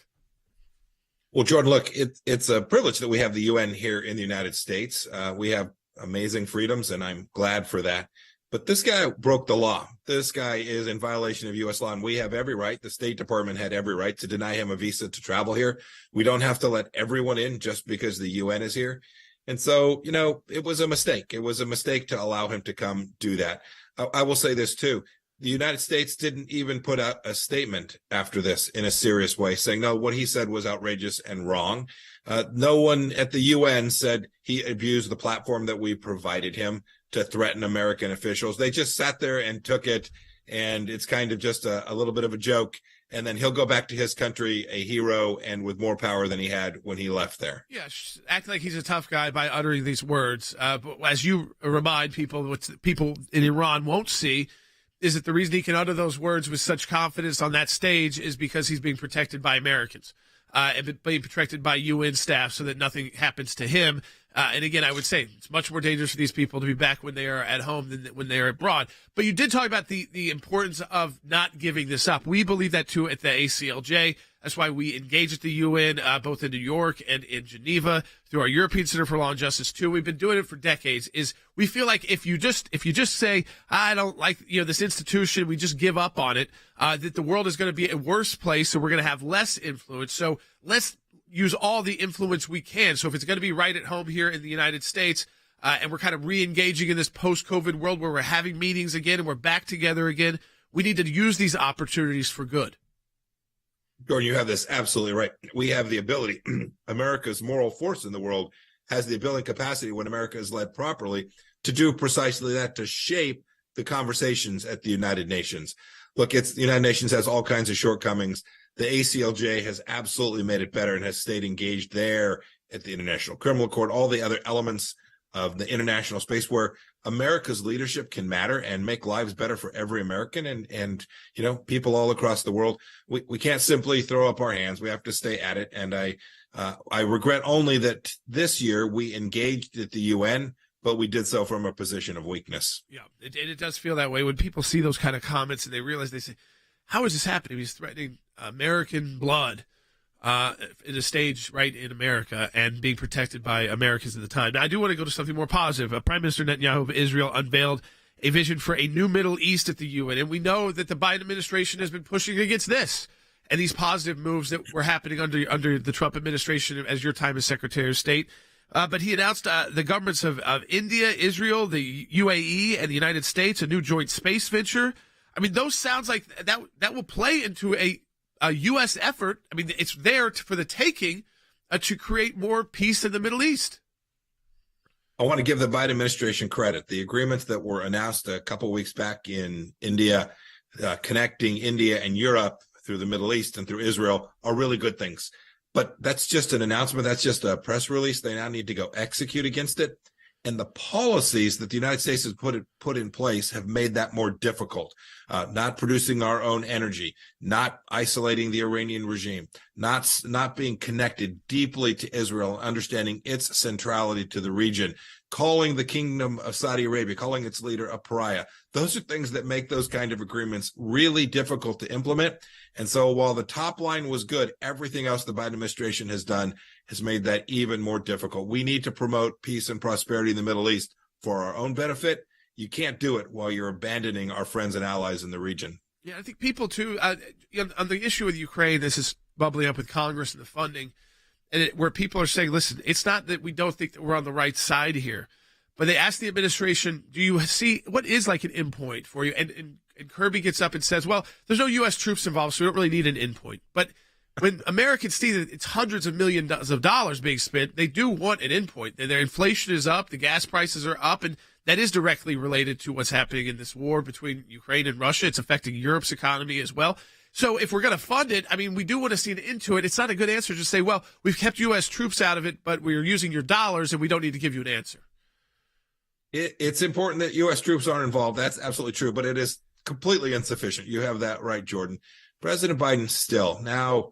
Well, Jordan, look, it's a privilege that we have the UN here in the United States. We have amazing freedoms, and I'm glad for that. But this guy broke the law. This guy is in violation of U.S. law, and we have every right. The State Department had every right to deny him a visa to travel here. We don't have to let everyone in just because the UN is here. And so, it was a mistake. It was a mistake to allow him to come do that. I will say this, too. The United States didn't even put out a statement after this in a serious way, saying, no, what he said was outrageous and wrong. No one at the UN said he abused the platform that we provided him to threaten American officials. They just sat there and took it, and it's kind of just a little bit of a joke. And then he'll go back to his country a hero and with more power than he had when he left there. Yeah, act like he's a tough guy by uttering these words. But as you remind people, what people in Iran won't see is that the reason he can utter those words with such confidence on that stage is because he's being protected by Americans and being protected by UN staff so that nothing happens to him. And again, I would say it's much more dangerous for these people to be back when they are at home than when they are abroad. But you did talk about the importance of not giving this up. We believe that, too, at the ACLJ. That's why we engage at the UN, both in New York and in Geneva, through our European Center for Law and Justice, too. We've been doing it for decades. We feel like if you just say, I don't like this institution, we just give up on it, that the world is going to be a worse place, so we're going to have less influence. So let's use all the influence we can. So if it's going to be right at home here in the United States, and we're kind of re-engaging in this post-COVID world where we're having meetings again and we're back together again, we need to use these opportunities for good. Jordan, you have this absolutely right. We have the ability. America's moral force in the world has the ability and capacity, when America is led properly, to do precisely that, to shape the conversations at the United Nations. Look, the United Nations has all kinds of shortcomings. The ACLJ has absolutely made it better and has stayed engaged there at the International Criminal Court, all the other elements of the international space where America's leadership can matter and make lives better for every American and people all across the world. We can't simply throw up our hands. We have to stay at it. And I regret only that this year we engaged at the UN, but we did so from a position of weakness. Yeah, it does feel that way when people see those kind of comments and they realize, they say, how is this happening? He's threatening American blood in a stage right in America and being protected by Americans at the time. Now, I do want to go to something more positive. Prime Minister Netanyahu of Israel unveiled a vision for a new Middle East at the UN, and we know that the Biden administration has been pushing against this and these positive moves that were happening under the Trump administration as your time as Secretary of State. But he announced the governments of India, Israel, the UAE, and the United States, a new joint space venture. I mean, those sounds like that will play into a U.S. effort. I mean, it's there for the taking to create more peace in the Middle East. I want to give the Biden administration credit. The agreements that were announced a couple of weeks back in India, connecting India and Europe through the Middle East and through Israel, are really good things. But that's just an announcement. That's just a press release. They now need to go execute against it. And the policies that the United States has put in place have made that more difficult. Not producing our own energy, not isolating the Iranian regime, not being connected deeply to Israel, understanding its centrality to the region, calling the Kingdom of Saudi Arabia, calling its leader a pariah. Those are things that make those kind of agreements really difficult to implement. And so while the top line was good, everything else the Biden administration has done has made that even more difficult. We need to promote peace and prosperity in the Middle East for our own benefit. You can't do it while you're abandoning our friends and allies in the region. Yeah, I think people, too, on the issue with Ukraine, this is bubbling up with Congress and the funding, and where people are saying, listen, it's not that we don't think that we're on the right side here, but they ask the administration, do you see what is like an endpoint for you? And Kirby gets up and says, well, there's no U.S. troops involved, so we don't really need an endpoint. But when Americans see that it's hundreds of millions of dollars being spent, they do want an endpoint. Their inflation is up, the gas prices are up, and that is directly related to what's happening in this war between Ukraine and Russia. It's affecting Europe's economy as well. So if we're going to fund it, I mean, we do want to see an end to it. It's not a good answer to say, well, we've kept U.S. troops out of it, but we're using your dollars and we don't need to give you an answer. It's important that U.S. troops aren't involved. That's absolutely true, but it is completely insufficient. You have that right, Jordan. President Biden still now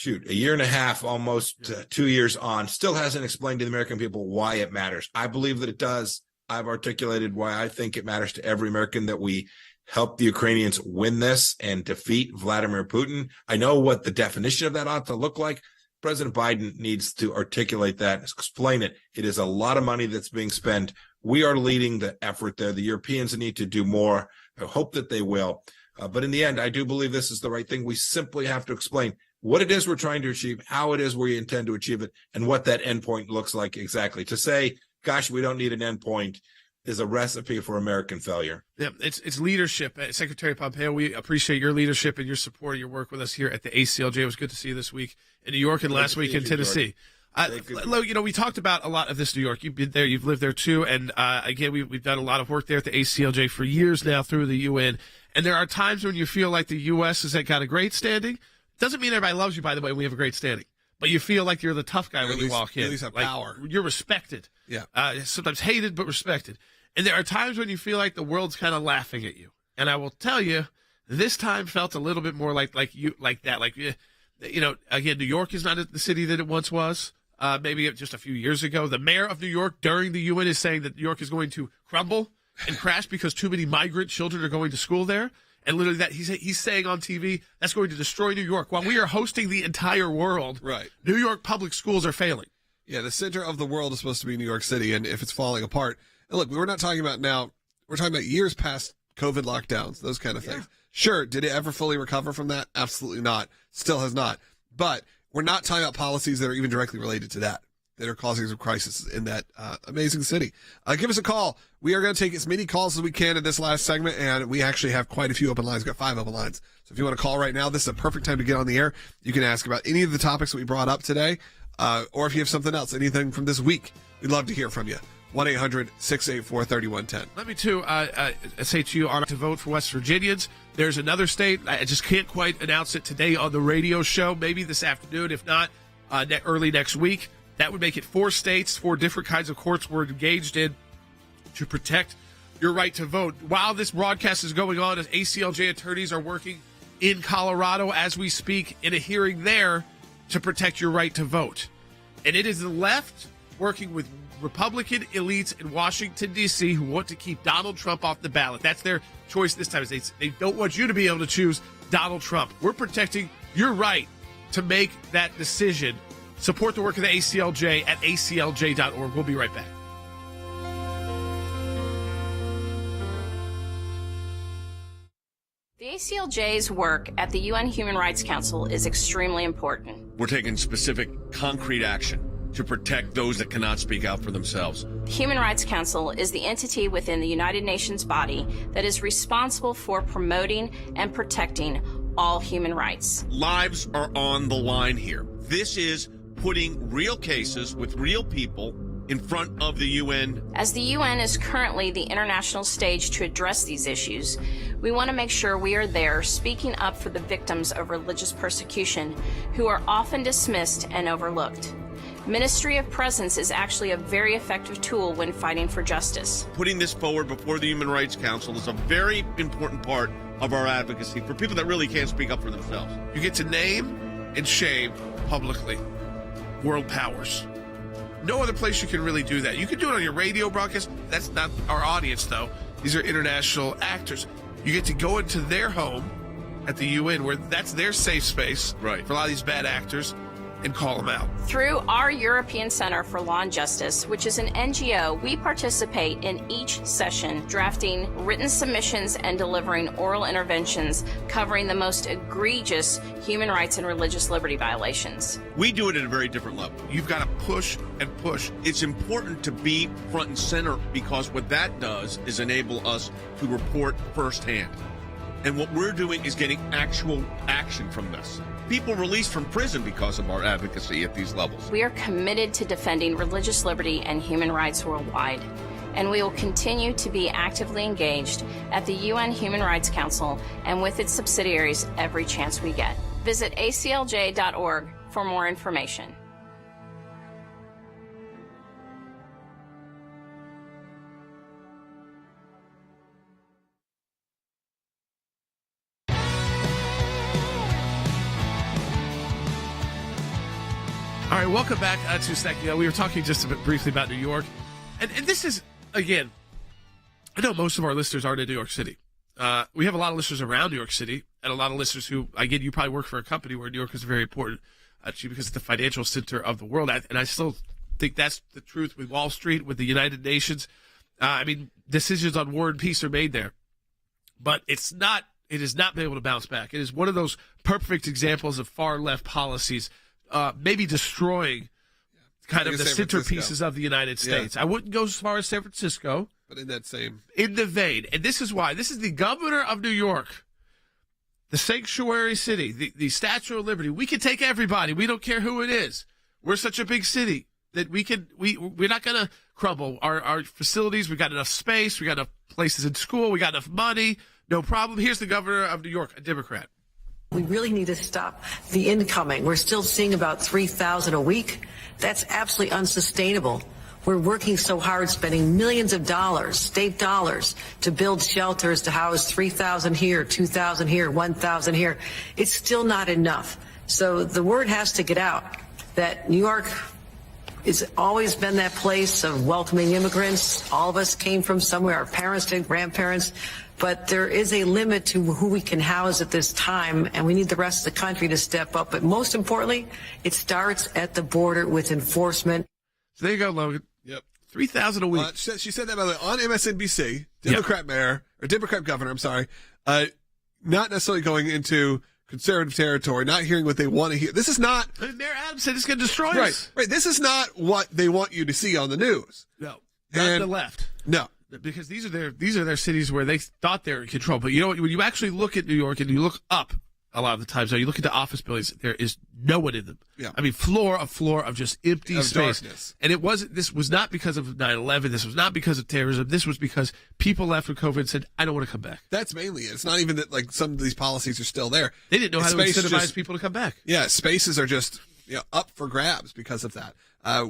a year and a half, almost 2 years on, still hasn't explained to the American people why it matters. I believe that it does. I've articulated why I think it matters to every American that we help the Ukrainians win this and defeat Vladimir Putin. I know what the definition of that ought to look like. President Biden needs to articulate that, explain it. It is a lot of money that's being spent. We are leading the effort there. The Europeans need to do more. I hope that they will. But in the end, I do believe this is the right thing. We simply have to explain what it is we're trying to achieve, how it is we intend to achieve it, and what that endpoint looks like exactly. To say, gosh, we don't need an endpoint is a recipe for American failure. Yeah, it's leadership. Secretary Pompeo, we appreciate your leadership and your support, your work with us here at the ACLJ. It was good to see you this week in New York and last week in Tennessee. We talked about a lot of this New York. You've been there, you've lived there too, and again, we've done a lot of work there at the ACLJ for years now through the UN. And there are times when you feel like the U.S. has got a great standing. Doesn't mean everybody loves you, by the way. We have a great standing, but you feel like you're the tough guy when you walk in. At least have like, power. You're respected. Yeah. Sometimes hated, but respected. And there are times when you feel like the world's kind of laughing at you. And I will tell you, this time felt a little bit more like that. Like, you know, again, New York is not the city that it once was. Maybe just a few years ago, the mayor of New York during the UN is saying that New York is going to crumble and crash because too many migrant children are going to school there. And literally that he's saying on TV, that's going to destroy New York. While we are hosting the entire world, right? New York public schools are failing. Yeah, the center of the world is supposed to be New York City, and if it's falling apart, and look, we're not talking about now, we're talking about years past COVID lockdowns, those kind of things. Sure, did it ever fully recover from that? Absolutely not. Still has not. But we're not talking about policies that are even directly related to that are causing some crisis in that amazing city. Give us a call. We are going to take as many calls as we can in this last segment, and we actually have quite a few open lines. We've got 5 open lines. So if you want to call right now, this is a perfect time to get on the air. You can ask about any of the topics that we brought up today, or if you have something else, anything from this week, we'd love to hear from you. 1-800-684-3110. Let me, too, say to you, on to vote for West Virginians. There's another state. I just can't quite announce it today on the radio show. Maybe this afternoon, if not early next week. That would make it 4 states, 4 different kinds of courts we're engaged in to protect your right to vote. While this broadcast is going on, as ACLJ attorneys are working in Colorado as we speak in a hearing there to protect your right to vote. And it is the left working with Republican elites in Washington, D.C. who want to keep Donald Trump off the ballot. That's their choice this time. They don't want you to be able to choose Donald Trump. We're protecting your right to make that decision. Support the work of the ACLJ at aclj.org. We'll be right back. The ACLJ's work at the UN Human Rights Council is extremely important. We're taking specific, concrete action to protect those that cannot speak out for themselves. The Human Rights Council is the entity within the United Nations body that is responsible for promoting and protecting all human rights. Lives are on the line here. This is putting real cases with real people in front of the UN. As the UN is currently the international stage to address these issues, we want to make sure we are there speaking up for the victims of religious persecution who are often dismissed and overlooked. Ministry of Presence is actually a very effective tool when fighting for justice. Putting this forward before the Human Rights Council is a very important part of our advocacy for people that really can't speak up for themselves. You get to name and shame publicly world powers. No other place you can really do that. You can do it on your radio broadcast. That's not our audience, though. These are international actors. You get to go into their home at the UN, where that's their safe space for a lot of these bad actors, and call them out. Through our European Center for Law and Justice, which is an NGO, we participate in each session, drafting written submissions and delivering oral interventions covering the most egregious human rights and religious liberty violations. We do it at a very different level. You've got to push and push. It's important to be front and center, because what that does is enable us to report firsthand. And what we're doing is getting actual action from this. People released from prison because of our advocacy at these levels. We are committed to defending religious liberty and human rights worldwide, and we will continue to be actively engaged at the UN Human Rights Council and with its subsidiaries every chance we get. Visit aclj.org for more information. All right, welcome back to Sekulow. We were talking just a bit briefly about New York. And this is, again, I know most of our listeners aren't in New York City. We have a lot of listeners around New York City and a lot of listeners who, again, you probably work for a company where New York is very important to you because it's the financial center of the world. And I still think that's the truth with Wall Street, with the United Nations. I mean, decisions on war and peace are made there. But it has not been able to bounce back. It is one of those perfect examples of far left policies maybe destroying kind of the centerpieces of the United States. I wouldn't go as far as San Francisco. But in that same... In the vein. And this is why. This is the governor of New York, the sanctuary city, the Statue of Liberty. We can take everybody. We don't care who it is. We're such a big city that we're not going to crumble. Our facilities, we got enough space. We got enough places in school. We got enough money. No problem. Here's the governor of New York, a Democrat. We really need to stop the incoming. We're still seeing about 3,000 a week. That's absolutely unsustainable. We're working so hard, spending millions of dollars, state dollars, to build shelters to house 3,000 here, 2,000 here, 1,000 here. It's still not enough. So the word has to get out that New York has always been that place of welcoming immigrants. All of us came from somewhere, our parents did, grandparents. But there is a limit to who we can house at this time, and we need the rest of the country to step up. But most importantly, it starts at the border with enforcement. So there you go, Logan. Yep. 3,000 a week. She said that, by the way, on MSNBC, Democrat mayor, or Democrat governor, I'm sorry, not necessarily going into conservative territory, not hearing what they want to hear. This is not... Mayor Adams said it's going to destroy us. Right. This is not what they want you to see on the news. No. Not the left. No. Because these are their cities where they thought they were in control. But you know what? When you actually look at New York and you look up a lot of the times, you look at the office buildings, there is no one in them. Yeah. I mean, floor of just empty space. Darkness. And this was not because of 9/11. This was not because of terrorism. This was because people left with COVID and said, I don't want to come back. That's mainly it. It's not even that like some of these policies are still there. They didn't know how to incentivize people to come back. Yeah, spaces are just up for grabs because of that.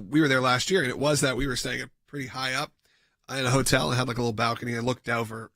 We were there last year, and it was that we were staying pretty high up in a hotel and had like a little balcony and looked over,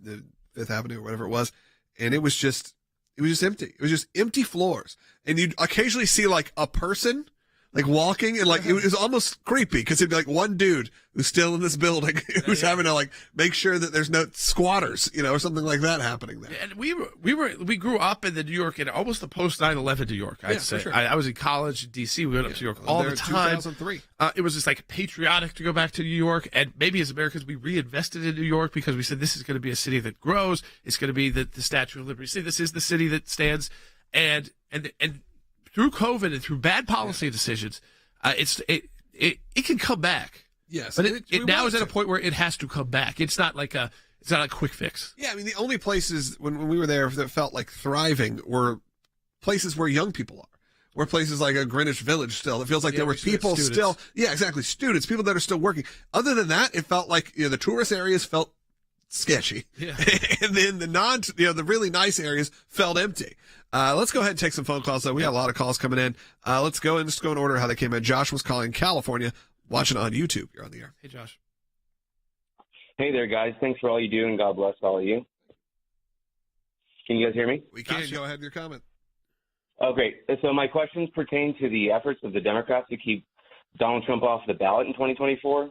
the Fifth Avenue or whatever it was. And it was just empty. It was just empty floors. And you'd occasionally see like a person like walking and like it was almost creepy because it'd be like one dude who's still in this building who's having to like make sure that there's no squatters, or something like that happening there. And we grew up in the New York, in almost the post 9/11 New York. I'd say. Sure. I was in college in D.C. We went up to New York all the time. 2003. It was just like patriotic to go back to New York, and maybe as Americans we reinvested in New York because we said this is going to be a city that grows. It's going to be the Statue of Liberty. See, this is the city that stands, and through COVID and through bad policy decisions, it can come back. Yes, but it now is at a point where it has to come back. It's not a quick fix. Yeah, I mean the only places when we were there that felt like thriving were places where young people are. Were places like a Greenwich Village still. It feels like there were people still. Yeah, exactly. Students, people that are still working. Other than that, it felt like the tourist areas felt sketchy. Yeah. And then the really nice areas felt empty. Let's go ahead and take some phone calls though. We got a lot of calls coming in. Let's go in order how they came in. Josh was calling California, watching on YouTube. You're on the air. Hey, Josh. Hey there, guys. Thanks for all you do, and God bless all of you. Can you guys hear me? We can. Go ahead with your comment. Oh, great. So my questions pertain to the efforts of the Democrats to keep Donald Trump off the ballot in 2024.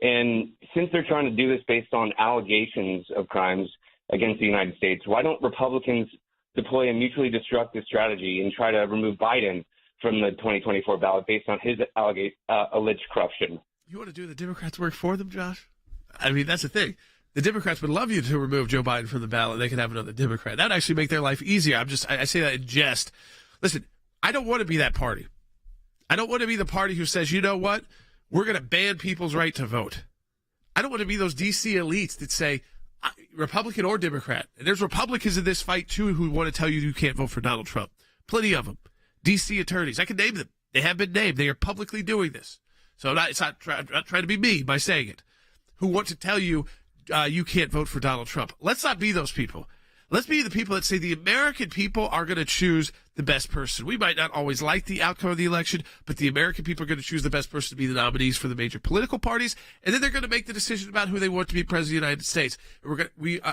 And since they're trying to do this based on allegations of crimes against the United States, why don't Republicans deploy a mutually destructive strategy and try to remove Biden from the 2024 ballot based on his alleged corruption? You want to do the Democrats' work for them, Josh? I mean, that's the thing. The Democrats would love you to remove Joe Biden from the ballot. They could have another Democrat. That would actually make their life easier. I say that in jest. Listen, I don't want to be that party. I don't want to be the party who says, you know what? We're going to ban people's right to vote. I don't want to be those D.C. elites that say, Republican or Democrat. And there's Republicans in this fight, too, who want to tell you can't vote for Donald Trump. Plenty of them. D.C. attorneys. I can name them. They have been named. They are publicly doing this. So I'm not trying to be me by saying it. Who want to tell you you can't vote for Donald Trump. Let's not be those people. Let's be the people that say the American people are going to choose the best person. We might not always like the outcome of the election, but the American people are going to choose the best person to be the nominees for the major political parties, and then they're going to make the decision about who they want to be president of the United States.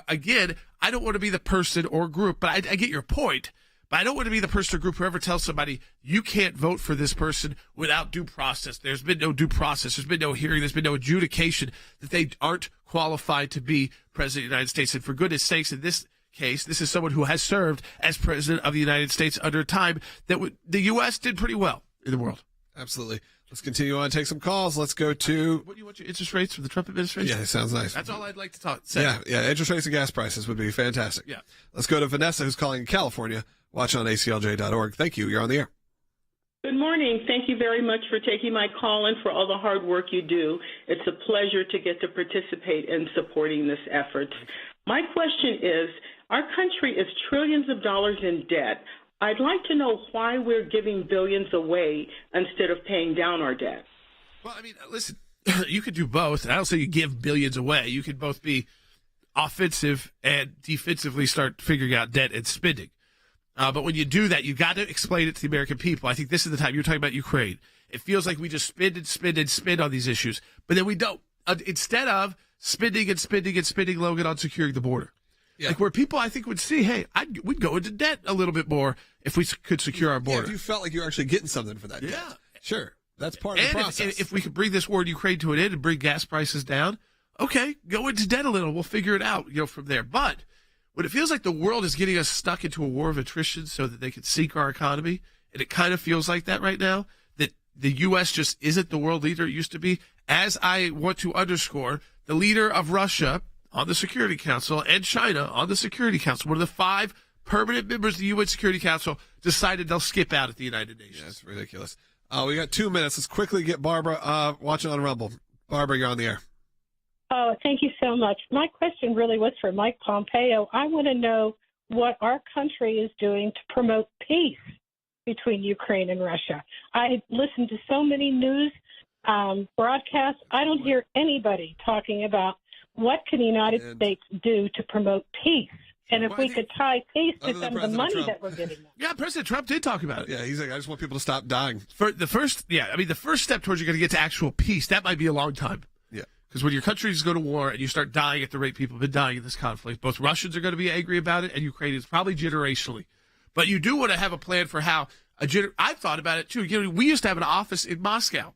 Again, I don't want to be the person or group, but I get your point But I don't want to be the person or group who ever tells somebody, you can't vote for this person without due process. There's been no due process. There's been no hearing. There's been no adjudication that they aren't qualified to be president of the United States. And for goodness sakes, in this case, this is someone who has served as president of the United States under a time that the U.S. did pretty well in the world. Absolutely. Let's continue on. Take some calls. Let's go to... What do you want your interest rates for the Trump administration? Yeah, it sounds nice. That's all I'd like to say. Yeah. Interest rates and gas prices would be fantastic. Yeah. Let's go to Vanessa, who's calling in California. Watch on aclj.org. Thank you. You're on the air. Good morning. Thank you very much for taking my call and for all the hard work you do. It's a pleasure to get to participate in supporting this effort. My question is, our country is trillions of dollars in debt. I'd like to know why we're giving billions away instead of paying down our debt. Well, I mean, listen, you could do both. I don't say you give billions away. You could both be offensive and defensively start figuring out debt and spending. But when you do that, you got to explain it to the American people. I think this is the time. You're talking about Ukraine. It feels like we just spend and spend and spend on these issues, but then we don't. Instead of spending and spending and spending, Logan, on securing the border. Yeah. Like where people, I think, would see, hey, we'd go into debt a little bit more if we could secure our border. Yeah, if you felt like you were actually getting something for that debt. Sure. That's part of the process. If we could bring this war in Ukraine to an end and bring gas prices down, okay, go into debt a little. We'll figure it out, from there. But when it feels like the world is getting us stuck into a war of attrition so that they can sink our economy, and it kind of feels like that right now, that the U.S. just isn't the world leader it used to be, as I want to underscore, the leader of Russia on the Security Council and China on the Security Council, one of the 5 permanent members of the UN Security Council, decided they'll skip out at the United Nations. Yeah, that's ridiculous. We got 2 minutes. Let's quickly get Barbara watching on Rumble. Barbara, you're on the air. Oh, thank you so much. My question really was for Mike Pompeo. I want to know what our country is doing to promote peace between Ukraine and Russia. I listen to so many news broadcasts. I don't hear anybody talking about what can the United States do to promote peace. And if we could tie peace to some of the money that we're getting. Yeah, President Trump did talk about it. Yeah, he's like, I just want people to stop dying. The first step towards you're going to get to actual peace, that might be a long time. Yeah. Because when your countries go to war and you start dying at the rate people have been dying in this conflict, both Russians are going to be angry about it and Ukrainians, probably generationally. But you do want to have a plan for how I've thought about it too. We used to have an office in Moscow.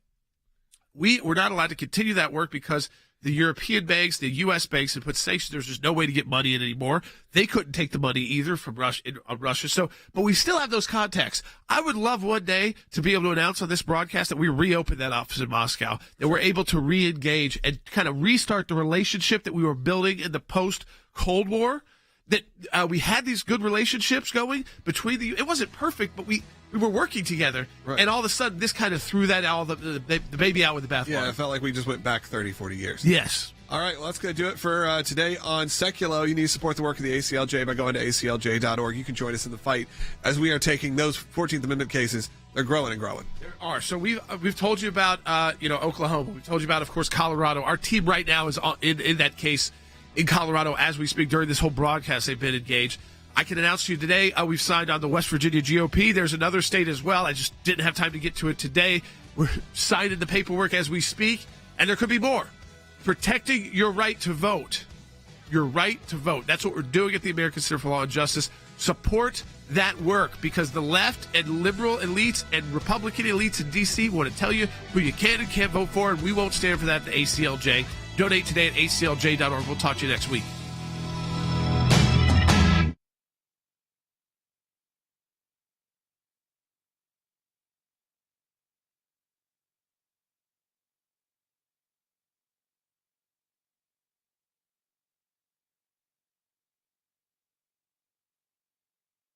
We were not allowed to continue that work because the European banks, the U.S. banks had put sanctions. There's just no way to get money in anymore. They couldn't take the money either from Russia. So, but we still have those contacts. I would love one day to be able to announce on this broadcast that we reopened that office in Moscow, that we're able to re-engage and kind of restart the relationship that we were building in the post-Cold War, that we had these good relationships going between it wasn't perfect, but we were working together, right. And all of a sudden, this kind of threw that the baby out with the bathwater. Yeah, it felt like we just went back 30, 40 years. Yes. All right, well, that's going to do it for today on Sekulow. You need to support the work of the ACLJ by going to aclj.org. You can join us in the fight as we are taking those 14th Amendment cases. They're growing and growing. There are. So we've told you about Oklahoma. We've told you about, of course, Colorado. Our team right now is in that case in Colorado as we speak. During this whole broadcast, they've been engaged. I can announce to you today, we've signed on the West Virginia GOP. There's another state as well. I just didn't have time to get to it today. We're signing the paperwork as we speak, and there could be more. Protecting your right to vote. Your right to vote. That's what we're doing at the American Center for Law and Justice. Support that work, because the left and liberal elites and Republican elites in D.C. want to tell you who you can and can't vote for, and we won't stand for that at the ACLJ. Donate today at aclj.org. We'll talk to you next week.